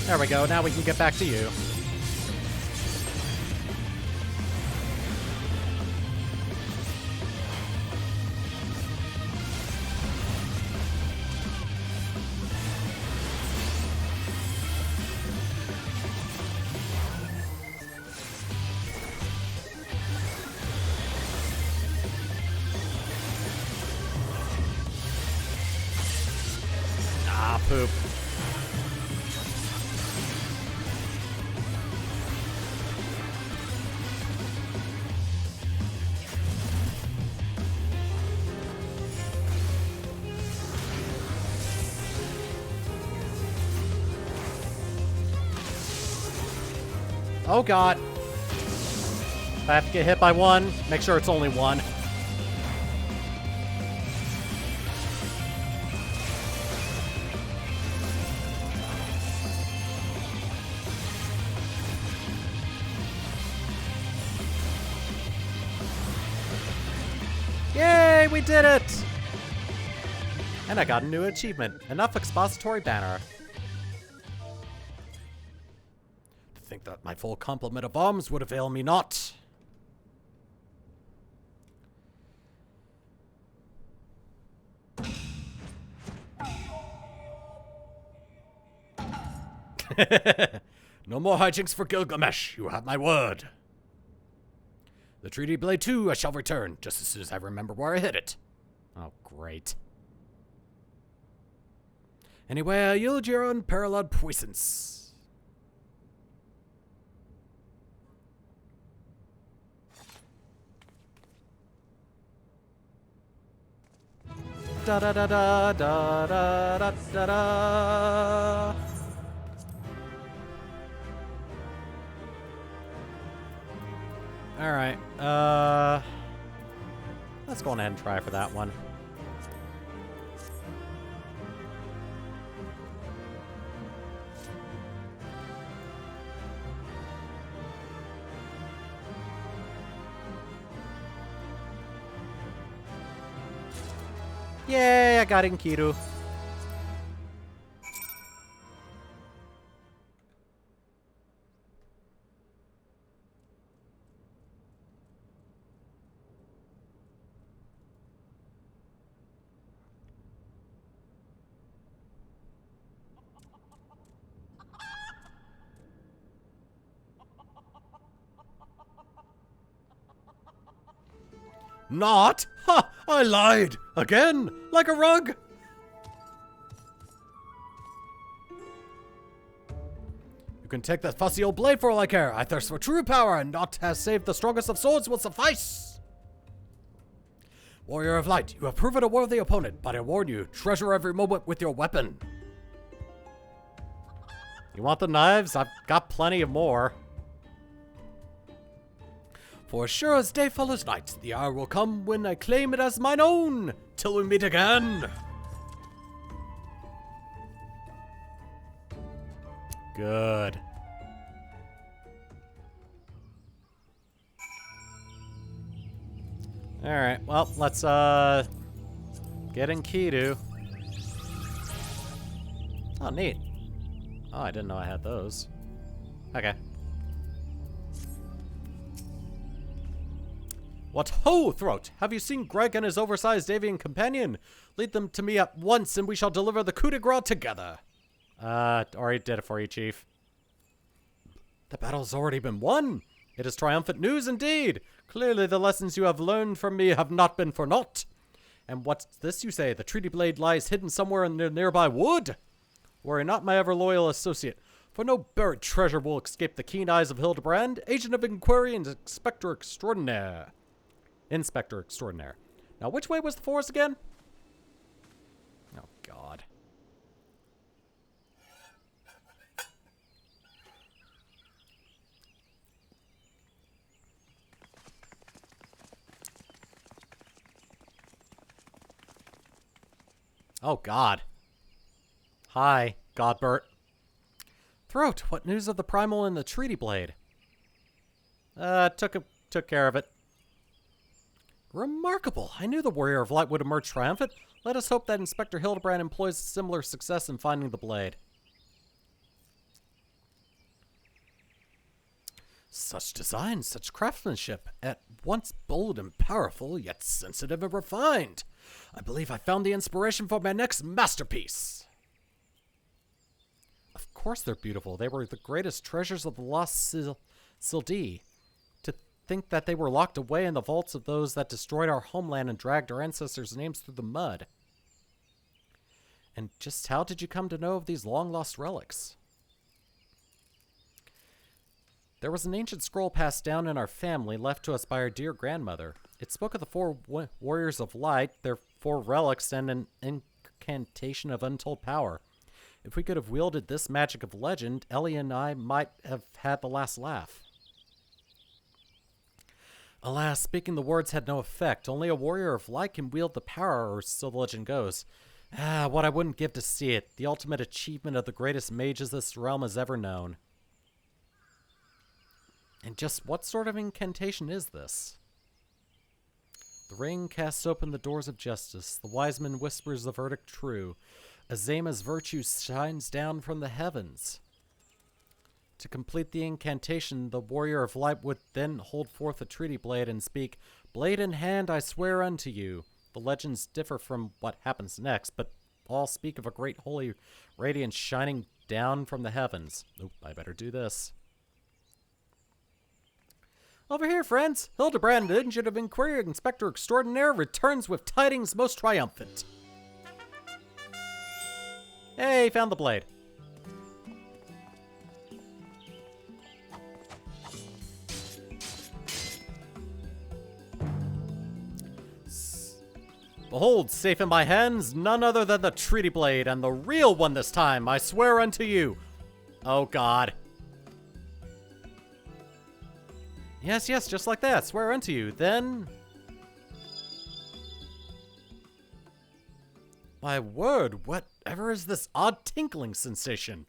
There we go, now we can get back to you. Ah, poop. Oh god. If I have to get hit by one, make sure it's only one. Yay, we did it! And I got a new achievement. Enough expository banner. To think that my full complement of arms would avail me not. No more hijinks for Gilgamesh. You have my word. The Treaty Blade 2, I shall return, just as soon as I remember where I hit it. Oh, great. Anyway, I yield your unparalleled puissance. Da da da da da da da da da. Alright, let's go ahead and try for that one. Yay, I got Enkidu. Not? Ha! I lied! Again! Like a rug! You can take that fussy old blade for all I care. I thirst for true power, and not has saved the strongest of swords will suffice! Warrior of Light, you have proven a worthy opponent, but I warn you, treasure every moment with your weapon. You want the knives? I've got plenty of more. For sure as day follows night, the hour will come when I claim it as mine own, till we meet again. Good. Alright, well, let's, get in Kidu. Oh, neat. Oh, I didn't know I had those. Okay. What ho, Throat! Have you seen Greg and his oversized avian companion? Lead them to me at once, and we shall deliver the coup de grace together. Already did it for you, Chief. The battle's already been won. It is triumphant news indeed. Clearly the lessons you have learned from me have not been for naught. And what's this you say? The treaty blade lies hidden somewhere in the nearby wood? Worry not, my ever-loyal associate, for no buried treasure will escape the keen eyes of Hildibrand, agent of inquiry and Inspector Extraordinaire. Inspector Extraordinaire. Now, which way was the forest again? Oh, God. Oh, God. Hi, Godbert. Throat, what news of the primal and the treaty blade? Took care of it. Remarkable. I knew the Warrior of Light would emerge triumphant. Let us hope that Inspector Hildibrand employs similar success in finding the blade. Such design, such craftsmanship, at once bold and powerful, yet sensitive and refined. I believe I found the inspiration for my next masterpiece. Of course they're beautiful. They were the greatest treasures of the lost Sildee. To think that they were locked away in the vaults of those that destroyed our homeland and dragged our ancestors' names through the mud. And just how did you come to know of these long-lost relics? There was an ancient scroll passed down in our family, left to us by our dear grandmother. It spoke of the four warriors of light, their four relics, and an incantation of untold power. If we could have wielded this magic of legend, Ellie and I might have had the last laugh. Alas, speaking the words had no effect. Only a warrior of light can wield the power, or so the legend goes. Ah, what I wouldn't give to see it. The ultimate achievement of the greatest mages this realm has ever known. And just what sort of incantation is this? The ring casts open the doors of justice. The wise man whispers the verdict true. Azema's virtue shines down from the heavens. To complete the incantation, the warrior of light would then hold forth a treaty blade and speak, "Blade in hand, I swear unto you." The legends differ from what happens next, but all speak of a great holy radiance shining down from the heavens. Oop, I better do this. Over here, friends. Hildibrand, agent of inquiry, Inspector Extraordinaire, returns with tidings most triumphant. Hey, found the blade. Behold, safe in my hands, none other than the treaty blade, and the real one this time, I swear unto you. Oh, God. Yes, yes, just like that, swear unto you, then... My word, whatever is this odd tinkling sensation?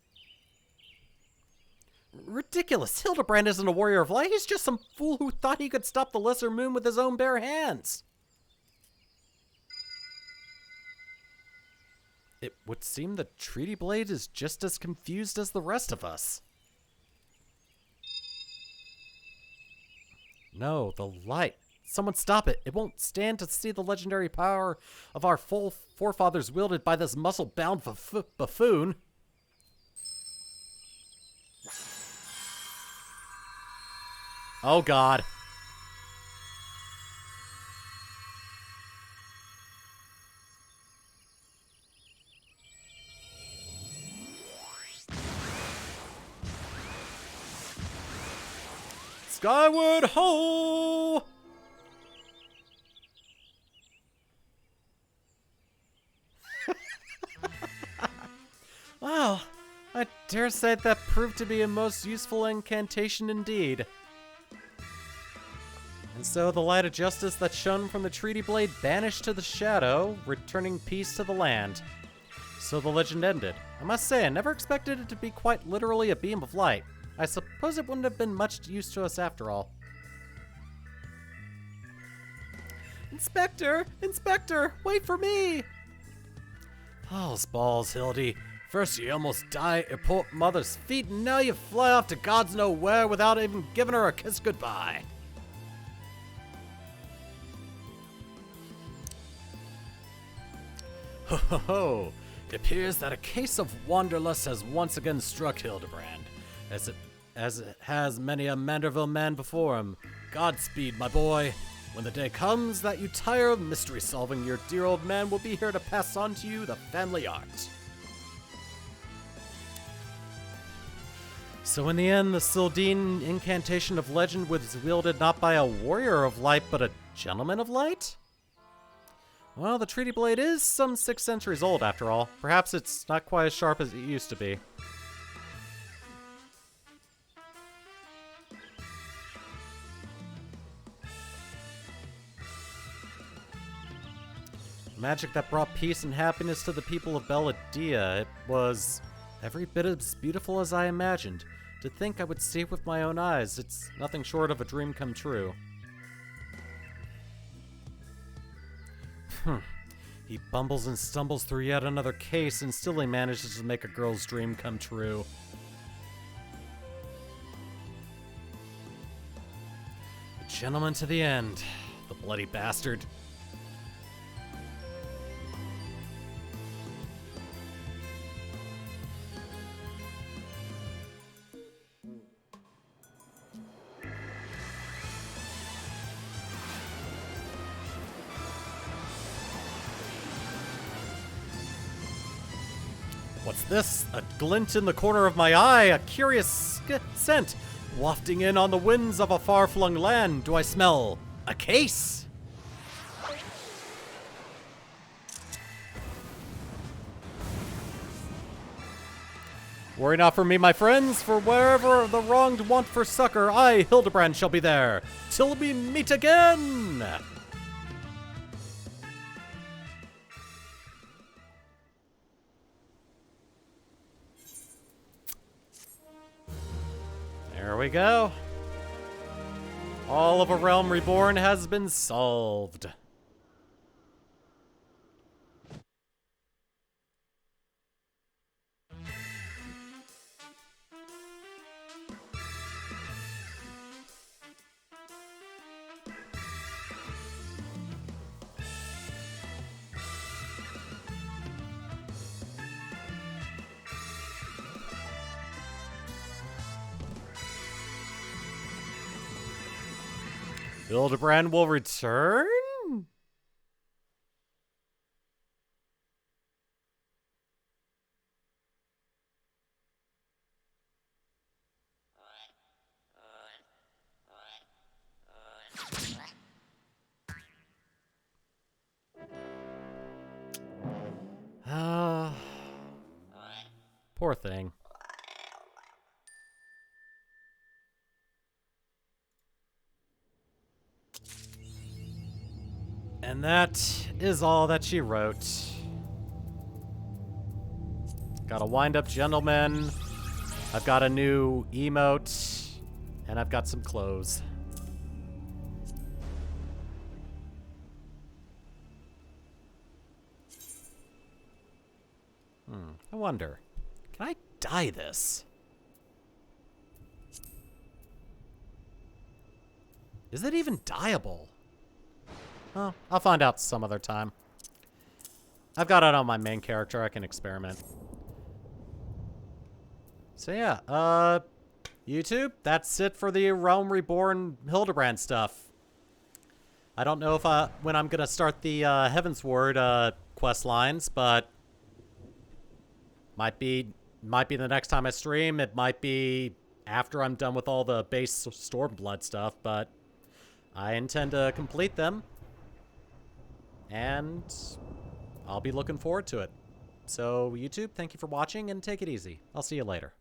Ridiculous, Hildibrand isn't a warrior of light, he's just some fool who thought he could stop the lesser moon with his own bare hands. It would seem the treaty blade is just as confused as the rest of us. No, the light. Someone stop it. It won't stand to see the legendary power of our forefathers wielded by this muscle-bound buffoon. Oh, God. Skyward ho! Wow, I dare say that proved to be a most useful incantation indeed. And so the light of justice that shone from the treaty blade vanished to the shadow, returning peace to the land. So the legend ended. I must say, I never expected it to be quite literally a beam of light. I suppose it wouldn't have been much use to us after all. Inspector! Inspector! Wait for me! Balls, balls, Hildy. First you almost die at your poor mother's feet, and now you fly off to God's nowhere without even giving her a kiss goodbye. Ho ho ho! It appears that a case of wanderlust has once again struck Hildibrand, as it has many a Manderville man before him. Godspeed, my boy. When the day comes that you tire of mystery solving, your dear old man will be here to pass on to you the family art. So in the end, the Sildine incantation of legend was wielded not by a warrior of light, but a gentleman of light? Well, the treaty blade is some 6 centuries old after all. Perhaps it's not quite as sharp as it used to be. Magic that brought peace and happiness to the people of Belladia. It was every bit as beautiful as I imagined. To think I would see it with my own eyes, it's nothing short of a dream come true. He bumbles and stumbles through yet another case and still he manages to make a girl's dream come true. A gentleman to the end, the bloody bastard. What's this? A glint in the corner of my eye, a curious scent wafting in on the winds of a far-flung land. Do I smell a case? Worry not for me, my friends, for wherever the wronged want for succor, I, Hildibrand, shall be there, till we meet again! There we go. All of A Realm Reborn has been solved. Hildibrand will return? Poor thing. And that is all that she wrote. Got a wind-up gentleman. I've got a new emote. And I've got some clothes. I wonder, can I dye this? Is it even dyeable? Well, I'll find out some other time. I've got it on my main character. I can experiment. So yeah, YouTube, that's it for the Realm Reborn Hildibrand stuff. I don't know if when I'm gonna start the Heavensward quest lines, but might be the next time I stream. It might be after I'm done with all the base Stormblood stuff, but I intend to complete them, and I'll be looking forward to it. So, YouTube, thank you for watching, and take it easy. I'll see you later.